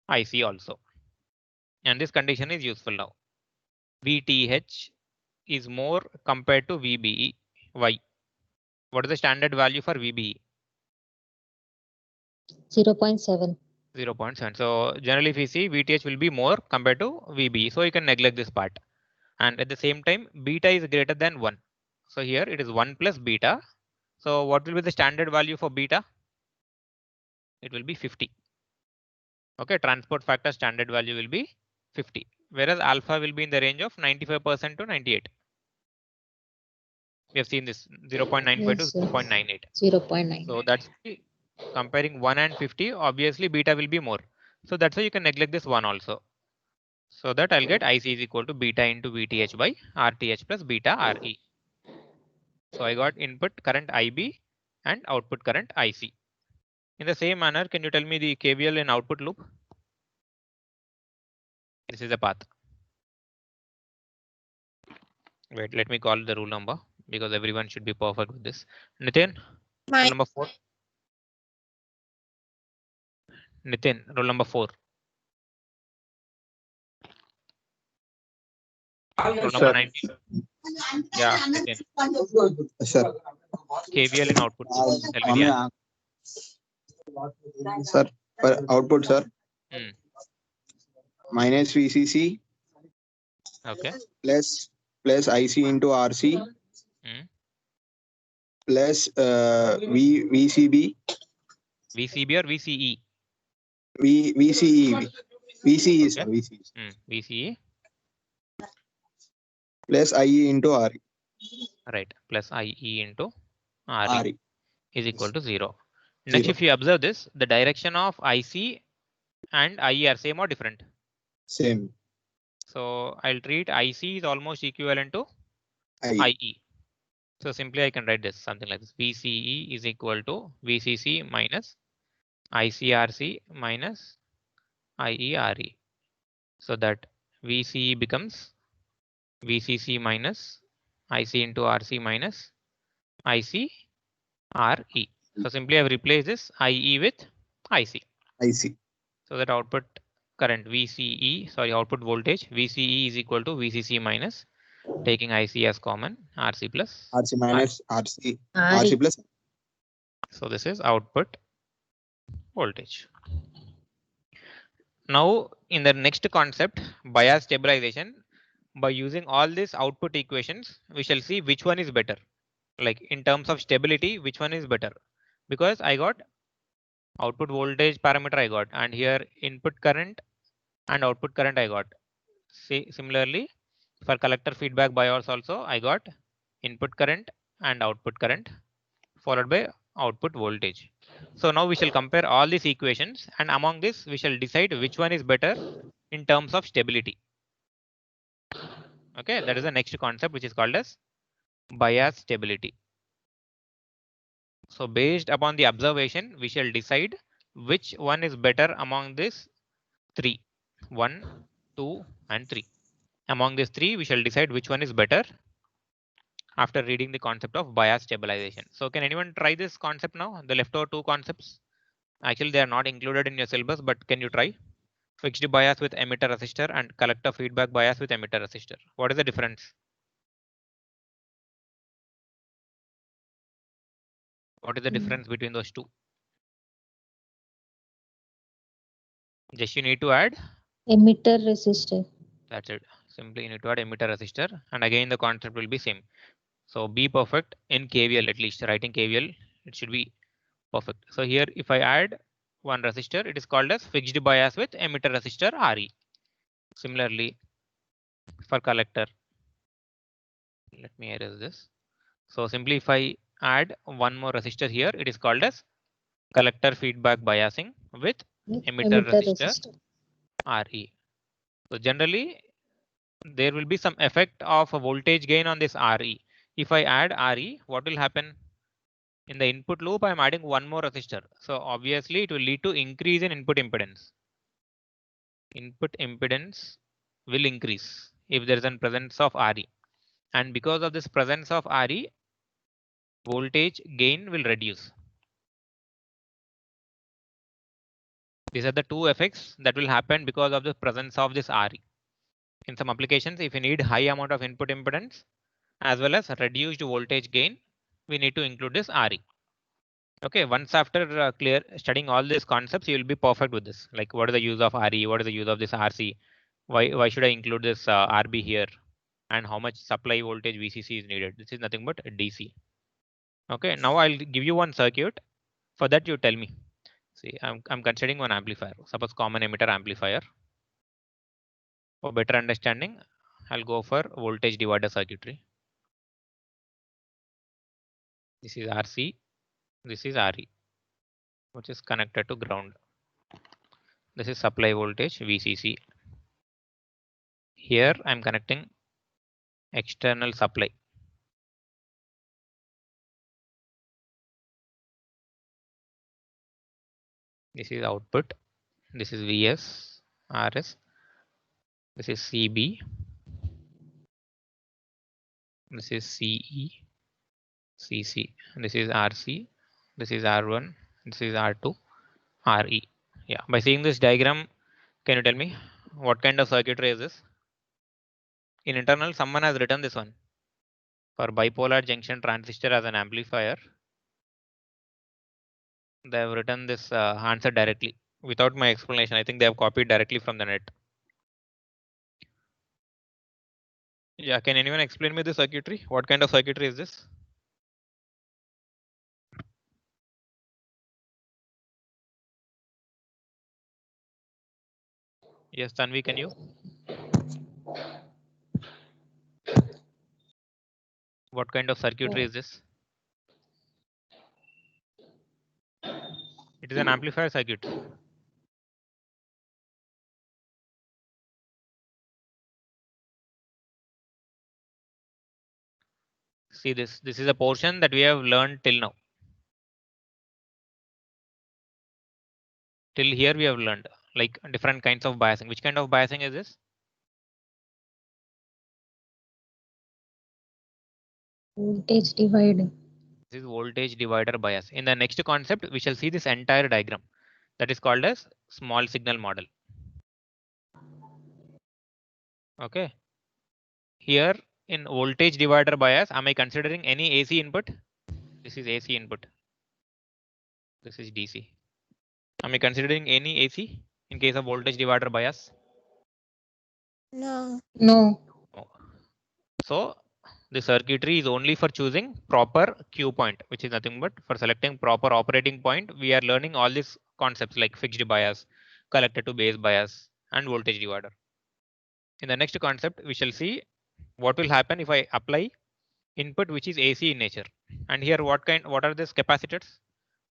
IC also. And this condition is useful now. VTH is more compared to VBE. Why? What is the standard value for VBE? 0.7. 0.7. So generally if we see, VTH will be more compared to VBE. So you can neglect this part. And at the same time, beta is greater than 1. So here it is 1 plus beta. So what will be the standard value for beta? It will be 50. Okay, transport factor standard value will be 50, whereas alpha will be in the range of 95% to 98. We have seen this 0.95 Yes, to 0.98. 0.9. So that's comparing 1 and 50. Obviously, beta will be more. So that's why you can neglect this one also. So that I'll get IC is equal to beta into VTH by RTH plus beta RE. So I got input current IB and output current IC. In the same manner, can you tell me the KVL in output loop? This is the path. Wait, let me call the rule number because everyone should be perfect with this. Nitin, rule My number 4. Nitin, rule number 4. Rule number Sir. 19. Yeah, Nitin. Sir. KVL in output. Tell me the answer. Sir, for output, sir. Hmm. Minus VCC Okay. plus IC into RC Hmm. plus VCB VCB or VCE? VCE sir, Okay. VCE VCE. plus IE into RE. Right. Plus IE into RE RE. is equal to 0. Next, 0. if you observe this, the direction of IC and IE are same or different? Same. So I'll treat IC is almost equivalent to IE. IE. So simply I can write this something like this. VCE is equal to VCC minus ICRC minus IERE. So that VCE becomes VCC minus IC into RC minus ICRE. So simply I've replaced this IE with IC. IC. So that output current output voltage VCE is equal to VCC minus taking IC as common RC plus RC minus RC. RE. RC plus. So this is output voltage. Now in the next concept, bias stabilization, by using all these output equations, we shall see which one is better. Like in terms of stability, which one is better? Because I got output voltage parameter I got, and here input current and output current I got. See, similarly for collector feedback bias also I got input current and output current followed by output voltage. So now we shall compare all these equations, and among this we shall decide which one is better in terms of stability. Okay, that is the next concept which is called as bias stability. So based upon the observation, we shall decide which one is better among these 3. 1, 2, and 3. Among these 3, we shall decide which one is better after reading the concept of bias stabilization. So can anyone try this concept now? The leftover 2 concepts. Actually, they are not included in your syllabus, but can you try? Fixed bias with emitter resistor and collector feedback bias with emitter resistor. What is the difference? What is the difference between those two? Just you need to add. Emitter resistor. That's it. Simply you need to add emitter resistor, and again the concept will be same. So be perfect in KVL, at least writing KVL, it should be perfect. So here if I add one resistor, it is called as fixed bias with emitter resistor RE. Similarly for collector, let me erase this. So simply if I add one more resistor here, it is called as collector feedback biasing with emitter resistor RE. So generally there will be some effect of a voltage gain on this RE. If I add RE, what will happen? In the input loop, I'm adding one more resistor. So obviously it will lead to increase in input impedance. Input impedance will increase if there is a presence of RE. And because of this presence of RE, voltage gain will reduce. These are the two effects that will happen because of the presence of this RE. In some applications, if you need high amount of input impedance as well as reduced voltage gain, we need to include this RE. Okay, once after clear studying all these concepts, you will be perfect with this. Like what is the use of RE? What is the use of this RC? Why should I include this RB here? And how much supply voltage VCC is needed? This is nothing but DC. Okay, now I'll give you one circuit. For that, you tell me. See, I'm considering one amplifier. Suppose common emitter amplifier. For better understanding, I'll go for voltage divider circuitry. This is RC. This is RE, which is connected to ground. This is supply voltage VCC. Here I'm connecting external supply. This is output. This is VS, RS. This is CB. This is CE, CC. This is RC. This is R1. This is R2, RE. Yeah. By seeing this diagram, can you tell me what kind of circuitry is this? In internal, someone has written this one for bipolar junction transistor as an amplifier. They have written this answer directly without my explanation. I think they have copied directly from the net. Yeah, can anyone explain me the circuitry? What kind of circuitry is this? Yes, Tanvi, can you? What kind of circuitry is this? It is an amplifier circuit. See this. This is a portion that we have learned till now. Till here we have learned like different kinds of biasing. Which kind of biasing is this? Voltage divider. This is voltage divider bias. In the next concept, we shall see this entire diagram that is called as small signal model. Okay. Here in voltage divider bias, am I considering any AC input? This is AC input. This is DC. Am I considering any AC in case of voltage divider bias? No. No. No. So the circuitry is only for choosing proper Q point, which is nothing but for selecting proper operating point. We are learning all these concepts like fixed bias, collector to base bias, and voltage divider. In the next concept, we shall see what will happen if I apply input which is AC in nature. And here what are these capacitors?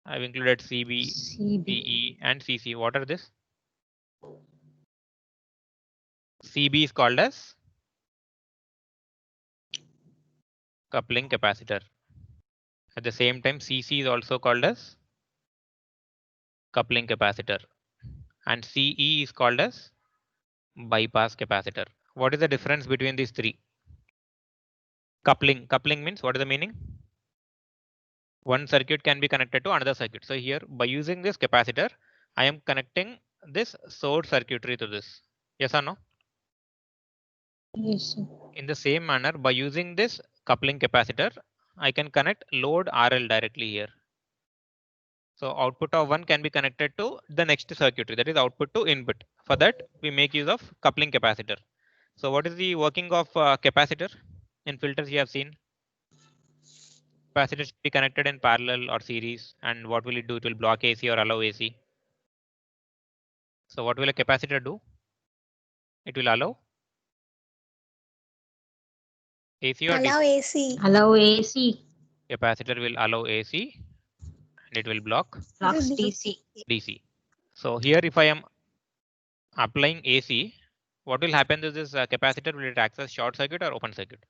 I've included CB, CE, and CC. What are this? CB is called as coupling capacitor. At the same time, CC is also called as coupling capacitor, and CE is called as bypass capacitor. What is the difference between these three? Coupling means what is the meaning? One circuit can be connected to another circuit. So here by using this capacitor, I am connecting this source circuitry to this. Yes or no? Yes, sir. In the same manner, by using this coupling capacitor, I can connect load RL directly here. So output of one can be connected to the next circuitry, that is output to input. For that, we make use of coupling capacitor. So what is the working of capacitor? In filters you have seen. Capacitor should be connected in parallel or series. And what will it do? It will block AC or allow AC. So what will a capacitor do? It will allow AC or Allow DC? AC. Allow AC. Capacitor will allow AC and it will block Flux DC. DC. So here if I am applying AC, what will happen to this capacitor? Will it act as short circuit or open circuit?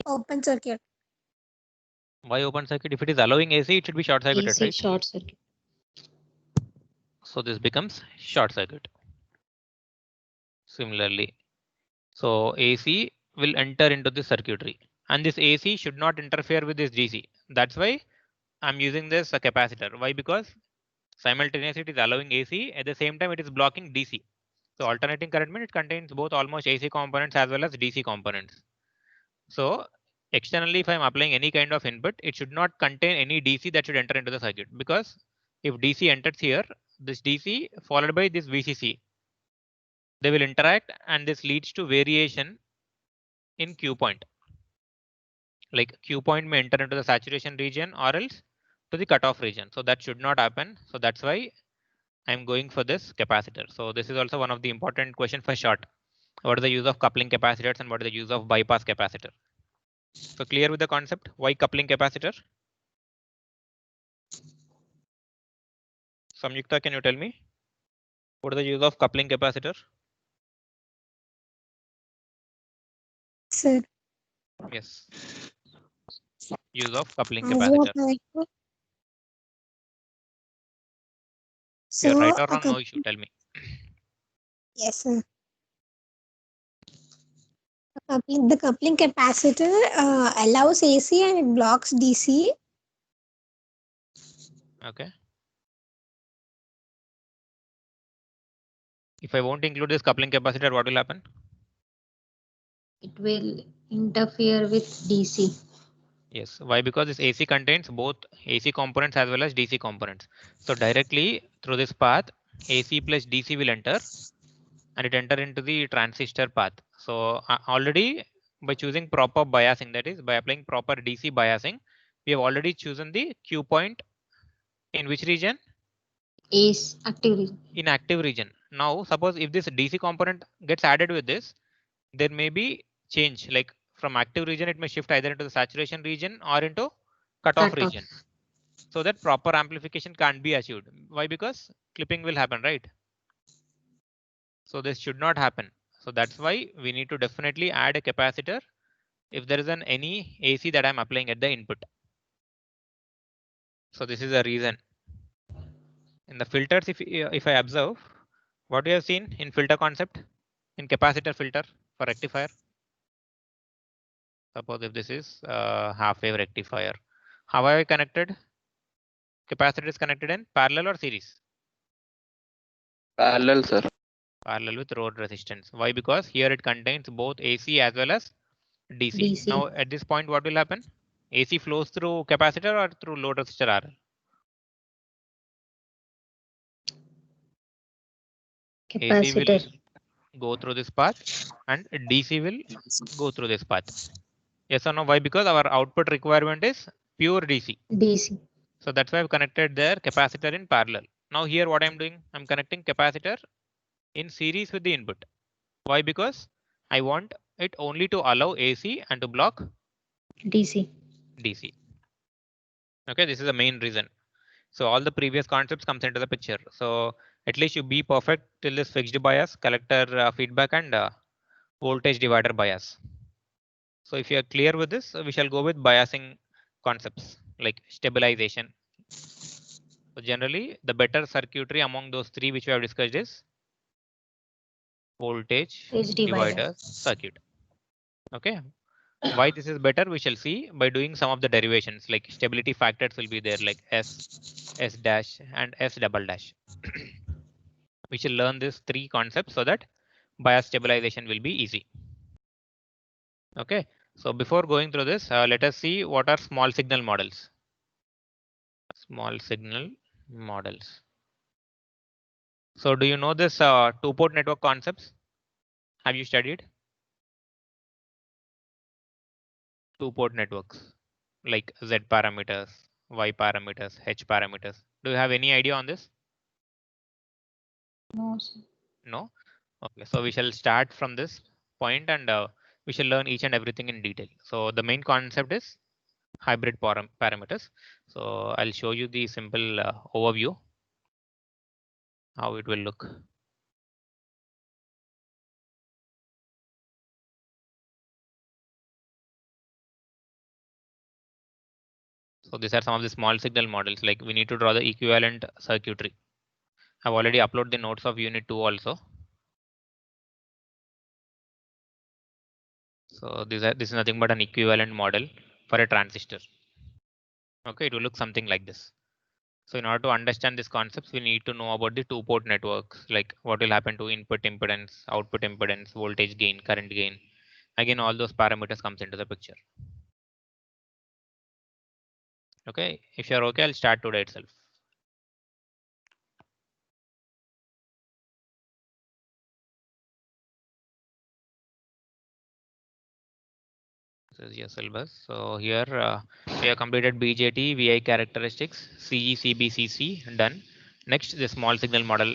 Open circuit. Why open circuit? If it is allowing AC, it should be short circuited, AC right? short circuit. So this becomes short circuit. Similarly, so AC will enter into the circuitry, and this AC should not interfere with this DC. That's why I'm using this capacitor. Why? Because simultaneously it is allowing AC, at the same time it is blocking DC. So alternating current means it contains both almost AC components as well as DC components. So externally, if I'm applying any kind of input, it should not contain any DC that should enter into the circuit, because if DC enters here, this DC followed by this VCC, they will interact and this leads to variation in Q point. Like Q point may enter into the saturation region or else to the cutoff region. So that should not happen. So that's why I'm going for this capacitor. So this is also one of the important question for short. What is the use of coupling capacitors and what is the use of bypass capacitor? So clear with the concept? Why coupling capacitor? Samyukta, can you tell me what is the use of coupling capacitor? Sir. Yes. Use of coupling capacitor. So, You're right or wrong? No issue. Tell me. Yes, sir. The coupling capacitor allows AC and it blocks DC. Okay. If I won't include this coupling capacitor, what will happen? It will interfere with DC. Yes. Why? Because this AC contains both AC components as well as DC components. So directly through this path, AC plus DC will enter and it enter into the transistor path. So already by choosing proper biasing, that is by applying proper DC biasing, we have already chosen the Q point in which region? Is active region. In active region. Now suppose if this DC component gets added with this, there may be change, like from active region it may shift either into the saturation region or into cutoff region, so that proper amplification can't be achieved. Why? Because clipping will happen, right? So this should not happen. So that's why we need to definitely add a capacitor if there is any AC that I'm applying at the input. So this is a reason. In the filters, if I observe, what we have seen in filter concept, in capacitor filter for rectifier. Suppose if this is half wave rectifier, how have I connected? Capacitor is connected in parallel or series? Parallel, sir. Parallel with load resistance. Why? Because here it contains both AC as well as DC. DC. Now at this point, what will happen? AC flows through capacitor or through load resistor RL? Capacitor. AC will go through this path and DC will go through this path. Yes or no? Why? Because our output requirement is pure DC. DC. So that's why I've connected their capacitor in parallel. Now here what I'm doing, I'm connecting capacitor in series with the input. Why? Because I want it only to allow AC and to block DC. DC. Okay, this is the main reason. So all the previous concepts comes into the picture. So at least you be perfect till this fixed bias, collector feedback and voltage divider bias. So if you are clear with this, we shall go with biasing concepts like stabilization. So generally the better circuitry among those three which we have discussed is voltage divider circuit. Okay. Why this is better, we shall see by doing some of the derivations, like stability factors will be there, like S, S dash and S double dash. We shall learn these three concepts so that bias stabilization will be easy. Okay, so before going through this, let us see what are small signal models. Small signal models. So do you know this two-port network concepts? Have you studied? Two-port networks like Z parameters, Y parameters, H parameters. Do you have any idea on this? No, sir. No? Okay, so we shall start from this point and we shall learn each and everything in detail. So the main concept is hybrid parameters. So I'll show you the simple overview, how it will look. So these are some of the small signal models, like we need to draw the equivalent circuitry. I've already uploaded the notes of unit 2 also. So this is nothing but an equivalent model for a transistor. Okay, it will look something like this. So in order to understand these concepts, we need to know about the two-port networks, like what will happen to input impedance, output impedance, voltage gain, current gain. Again, all those parameters comes into the picture. Okay, if you're okay, I'll start today itself. This is your syllabus. So here we have completed BJT, VI characteristics, CE, CBCC done. Next, the small signal model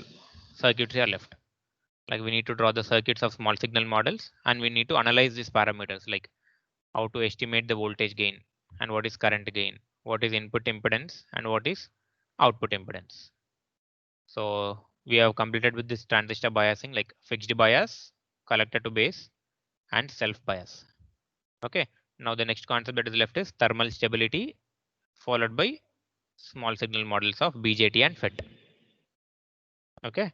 circuitry are left. Like we need to draw the circuits of small signal models and we need to analyze these parameters, like how to estimate the voltage gain and what is current gain, what is input impedance and what is output impedance. So we have completed with this transistor biasing, like fixed bias, collector to base and self bias. Okay, now the next concept that is left is thermal stability, followed by small signal models of BJT and FET. Okay,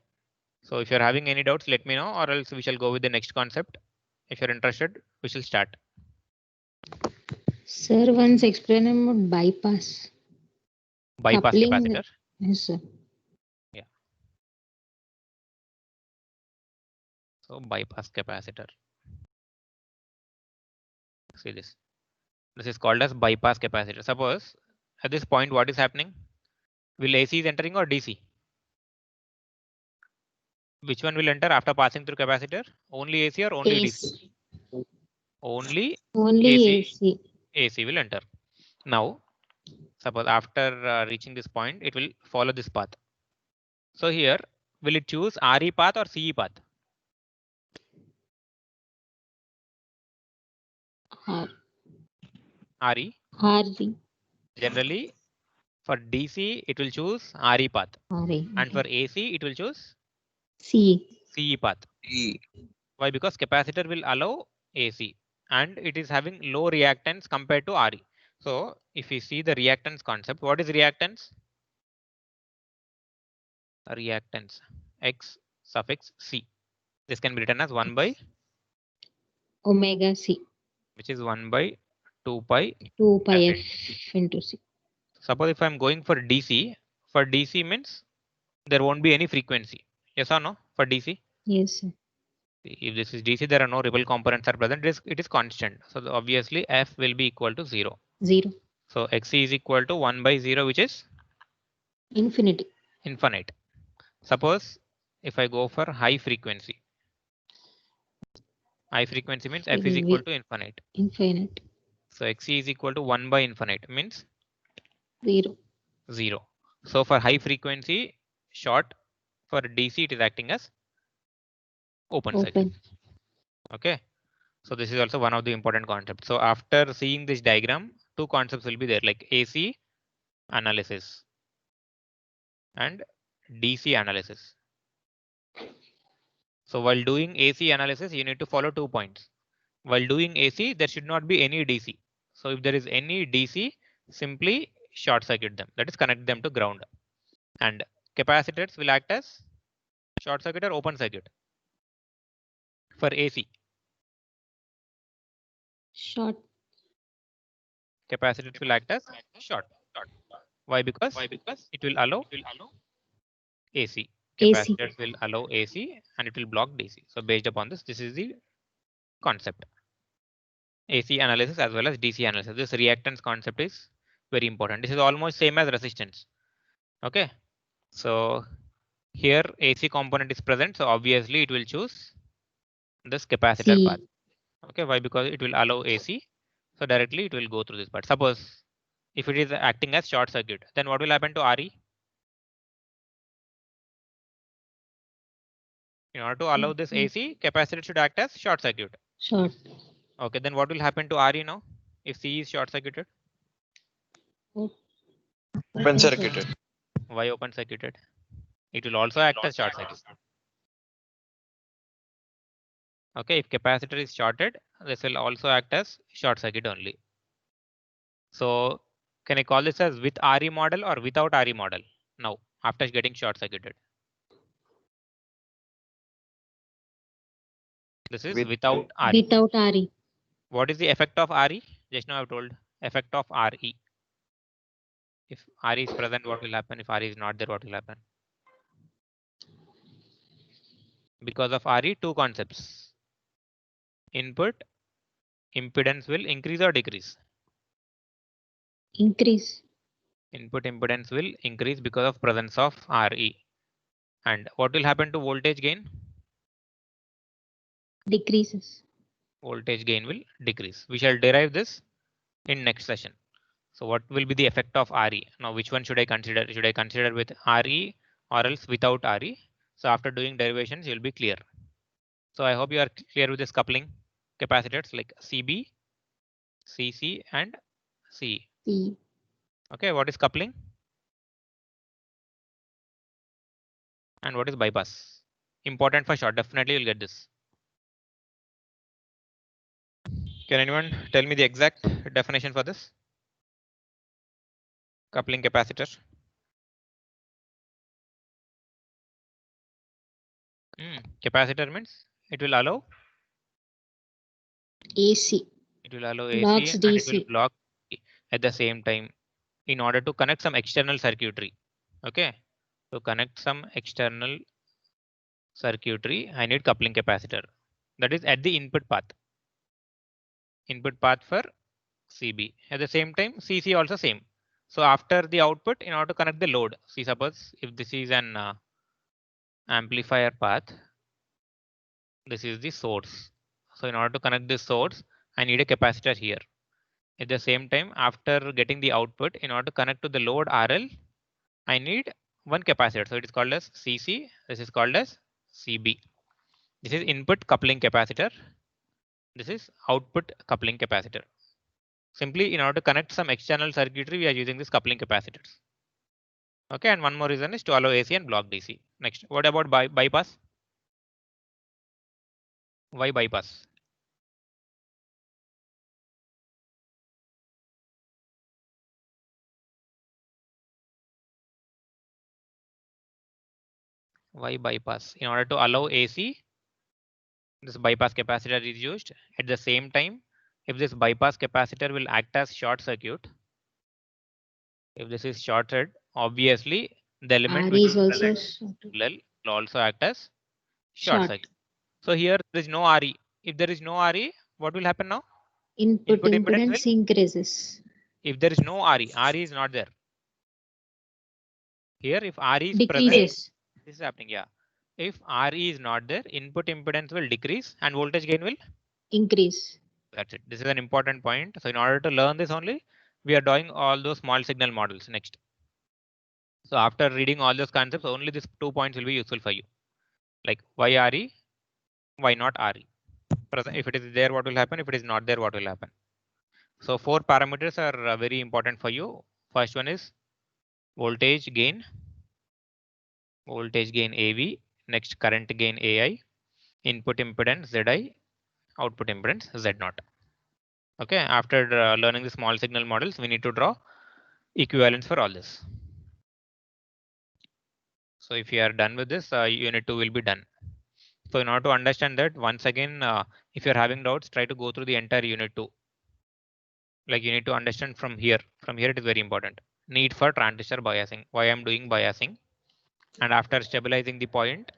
so if you're having any doubts, let me know, or else we shall go with the next concept. If you're interested, we shall start. Sir, once explain about bypass. Bypass Coupling. capacitor. Yes, sir. So bypass capacitor. See this. This is called as bypass capacitor. Suppose at this point, what is happening? Will AC is entering or DC? Which one will enter after passing through capacitor? Only AC or only DC? AC. Only Only AC. AC. AC will enter. Now, suppose after reaching this point, it will follow this path. So here, will it choose RE path or CE path? R. RE. RE. Generally, for DC, it will choose RE path. RE. And for AC, it will choose C. CE path. E. Why? Because capacitor will allow AC and it is having low reactance compared to RE. So if we see the reactance concept, what is reactance? Reactance X suffix C. This can be written as 1 by Omega C. which is 1 by 2 pi 2 pi F. F into C. Suppose if I'm going for DC means there won't be any frequency. Yes or no for DC? Yes, sir. If this is DC, there are no ripple components are present. It is constant. So obviously F will be equal to 0. 0. So Xc is equal to 1 by 0, which is Infinity. infinite. Suppose if I go for high frequency means F is equal to infinite. Infinite. So Xc is equal to 1 by infinite means 0. 0. So for high frequency short, for DC it is acting as open circuit. Okay. So this is also one of the important concepts. So after seeing this diagram, two concepts will be there, like AC analysis and DC analysis. So while doing AC analysis, you need to follow 2 points. While doing AC, there should not be any DC. So if there is any DC, simply short circuit them, that is connect them to ground. And capacitors will act as short circuit or open circuit for AC. Short. Capacitors will act as short. Why? Because it will allow AC. AC. Capacitors will allow AC and it will block DC. So based upon this is the concept. AC analysis as well as DC analysis. This reactance concept is very important. This is almost same as resistance. Okay. So here AC component is present. So obviously it will choose this capacitor C. path. Okay. Why? Because it will allow AC. So directly it will go through this part. Suppose if it is acting as short circuit, then what will happen to RE? In order to allow this AC, capacitor should act as short circuit. Short. Okay, then what will happen to RE now if C is short circuited? Open circuited. Why open circuited? It will also act as short circuit. Okay, if capacitor is shorted, this will also act as short circuit only. So can I call this as with RE model or without RE model? Now, after getting short circuited. This is without RE. Without RE. What is the effect of RE? Just now I've told effect of RE. If RE is present, what will happen? If RE is not there, what will happen? Because of RE, two concepts. Input impedance will increase or decrease? Increase. Input impedance will increase because of presence of RE. And what will happen to voltage gain? Decreases. Voltage gain will decrease. We shall derive this in next session. So what will be the effect of RE? Now, which one should I consider? Should I consider with RE or else without RE? So after doing derivations, you'll be clear. So I hope you are clear with this coupling capacitors like CB, CC and CE. C. Okay, what is coupling? And what is bypass? Important for short, definitely you'll get this. Can anyone tell me the exact definition for this? Coupling capacitor. Capacitor means it will allow AC. It will allow Blocks AC and it will DC. block at the same time in order to connect some external circuitry. Okay, to connect some external circuitry, I need coupling capacitor. That is at the input path. Input path for CB. At the same time, CC also same. So after the output, in order to connect the load, see suppose if this is an amplifier path, this is the source. So in order to connect this source, I need a capacitor here. At the same time, after getting the output, in order to connect to the load RL, I need one capacitor. So it is called as CC. This is called as CB. This is input coupling capacitor. This is output coupling capacitor. Simply in order to connect some external circuitry, we are using this coupling capacitors. Okay, and one more reason is to allow AC and block DC. Next, what about bypass? Why bypass? Why bypass? In order to allow AC, this bypass capacitor is used. At the same time, if this bypass capacitor will act as short circuit, if this is shorted, obviously the element RE which is is also present shorted. will also act as short Short. circuit. So here there is no RE. If there is no RE, what will happen now? Input Input impedance impedance increases. If there is no RE is not there. Here, if RE is present, Decreases. this is happening. Yeah. If RE is not there, input impedance will decrease and voltage gain will. Increase. That's it. This is an important point. So in order to learn this only, we are doing all those small signal models next. So after reading all those concepts, only these 2 points will be useful for you. Like why RE, why not RE? If it is there, what will happen? If it is not there, what will happen? So 4 parameters are very important for you. First one is voltage gain AV, next current gain AI, input impedance ZI, output impedance Z0. Okay, after learning the small signal models, we need to draw equivalents for all this. So if you are done with this, unit 2 will be done. So in order to understand that, once again, if you're having doubts, try to go through the entire unit 2. Like you need to understand from here. From here, it is very important. Need for transistor biasing. Why I'm doing biasing. And after stabilizing the point,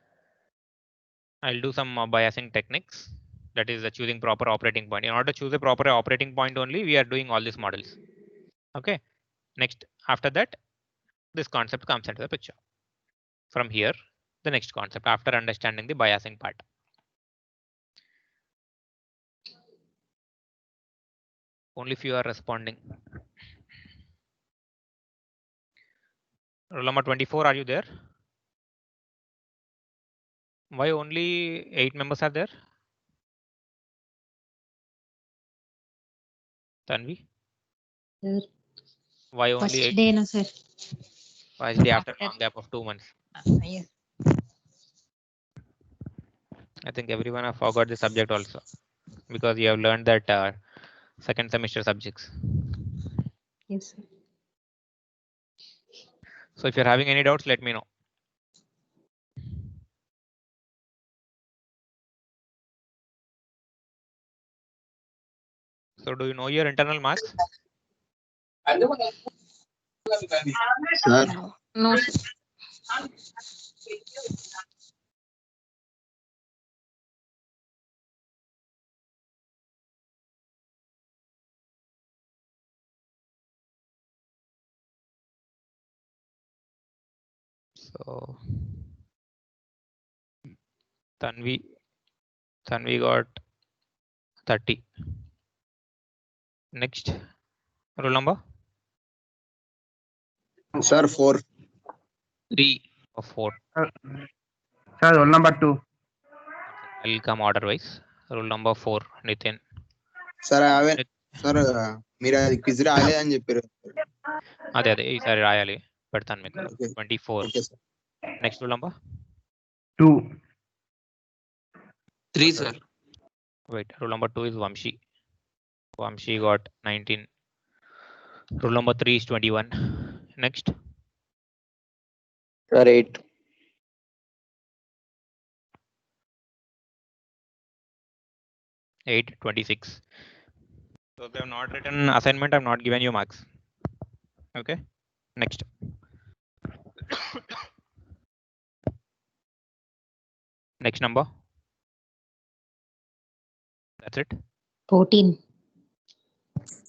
I'll do some biasing techniques. That is choosing proper operating point. In order to choose a proper operating point only, we are doing all these models. Okay. Next, after that, this concept comes into the picture. From here, the next concept after understanding the biasing part. Only if you are responding. Roll number 24, are you there? Why only 8 members are there? Tanvi? Sir. Why only First 8? day, no, sir. First day after long gap of 2 months. Yes. I think everyone have forgot the subject also because you have learned that second semester subjects. Yes, sir. So if you're having any doubts, let me know. So do you know your internal marks? Sir, No, sir. So Tanvi got 30. Next, roll number sir, 4. 3 or 4. Sir, roll number 2. I'll come order wise. Roll number 4, Nitin. Sir, sir మీరు అది quiz రాలేదని చెప్పారు. అదే ఈసారి రాయాలి, పెడతాను మీకు. Okay. 24. Okay, sir. Next roll number 2. 3, sir. wait, roll number 2 is Vamshi got 19. Roll number 3 is 21. Next, Sir, 8. 8, 26. So if you have not written assignment, I've not given you marks. Okay, next. Next number. That's it. 14.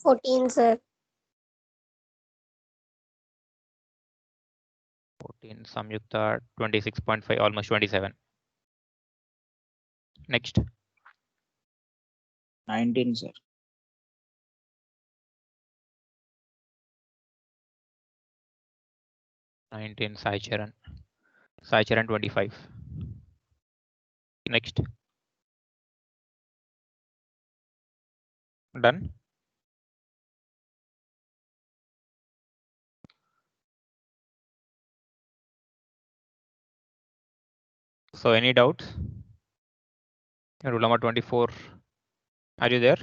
14, sir. 14, Samyukta 26.5, almost 27. Next. 19, sir. 19, Sai Charan. Sai Charan 25. Next. Done. So any doubts? Rule number 24. Are you there?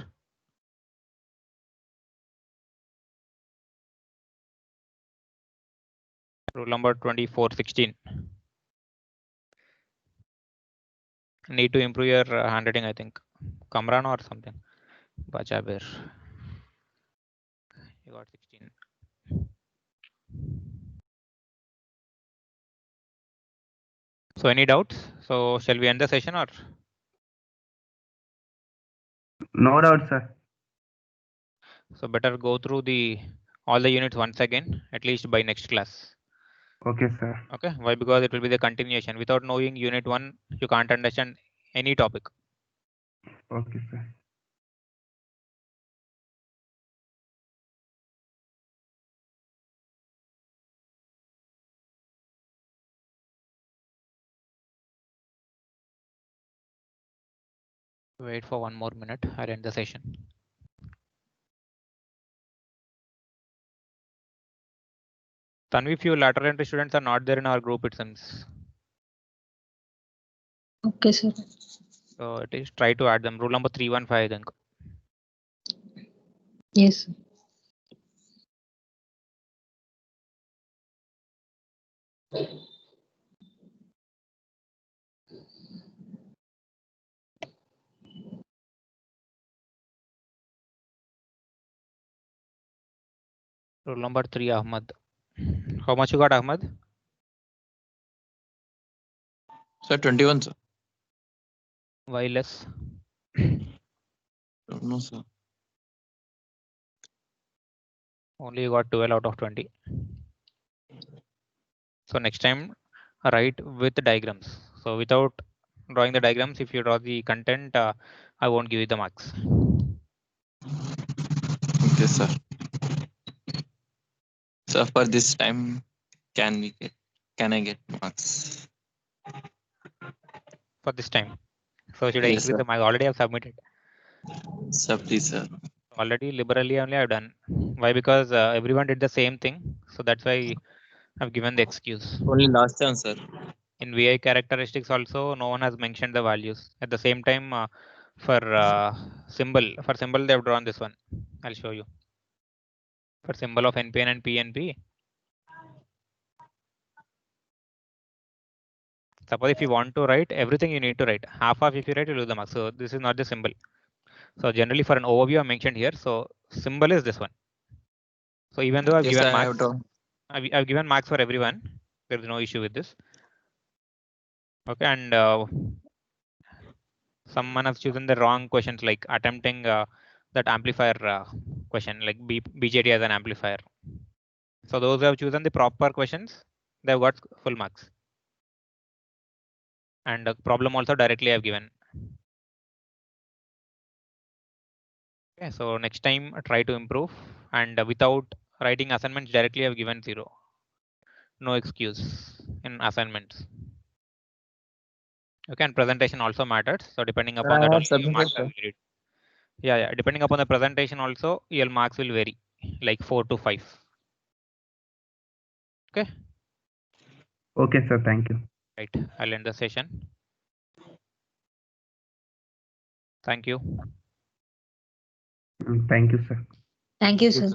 Rule number 24, 16. Need to improve your handwriting, I think. Kamran or something. Bajabir. You got 16. So any doubts? So shall we end the session or? No doubt, sir. So better go through all the units once again, at least by next class. Okay, sir. Okay, why? Because it will be the continuation. Without knowing unit 1, you can't understand any topic. Okay, sir. Wait for 1 more minute. I'll end the session. Tanvi, few lateral entry students are not there in our group, it seems. Okay, sir. So it is try to add them. Rule number 315, I think. Yes, sir. Rule number 3, Ahmad. How much you got, Ahmad? Sir, 21, sir. Why less? No, sir. Only you got 12 out of 20. So next time, write with diagrams. So without drawing the diagrams, if you draw the content, I won't give you the marks. Okay, sir. So for this time, can I get marks? For this time. So should I Yes, increase sir. the mark? Already I've submitted. Sir, please, sir. Already liberally only I've done. Why? Because everyone did the same thing. So that's why I've given the excuse. Only last time, sir. In VI characteristics also, no one has mentioned the values. At the same time, for symbol they've drawn this one. I'll show you. For symbol of NPN and PNP. Suppose if you want to write everything, you need to write. Half if you write, you lose the mark. So this is not the symbol. So generally for an overview, I mentioned here. So symbol is this one. So even though I've Yes, given sir, I marks, have drawn. I've given marks for everyone. There is no issue with this. Okay, and someone has chosen the wrong questions, like attempting that amplifier question, like BJT as an amplifier. So those who have chosen the proper questions, they've got full marks. And the problem also directly I've given. Okay, so next time try to improve, and without writing assignments directly, I've given 0. No excuse in assignments. Okay, and presentation also matters. So depending upon that, I have only your submitted, marks sir. will vary. Yeah. Depending upon the presentation also, your marks will vary, like 4 to 5. Okay. Okay, sir. Thank you. Right. I'll end the session. Thank you. Thank you, sir. Thank you, sir.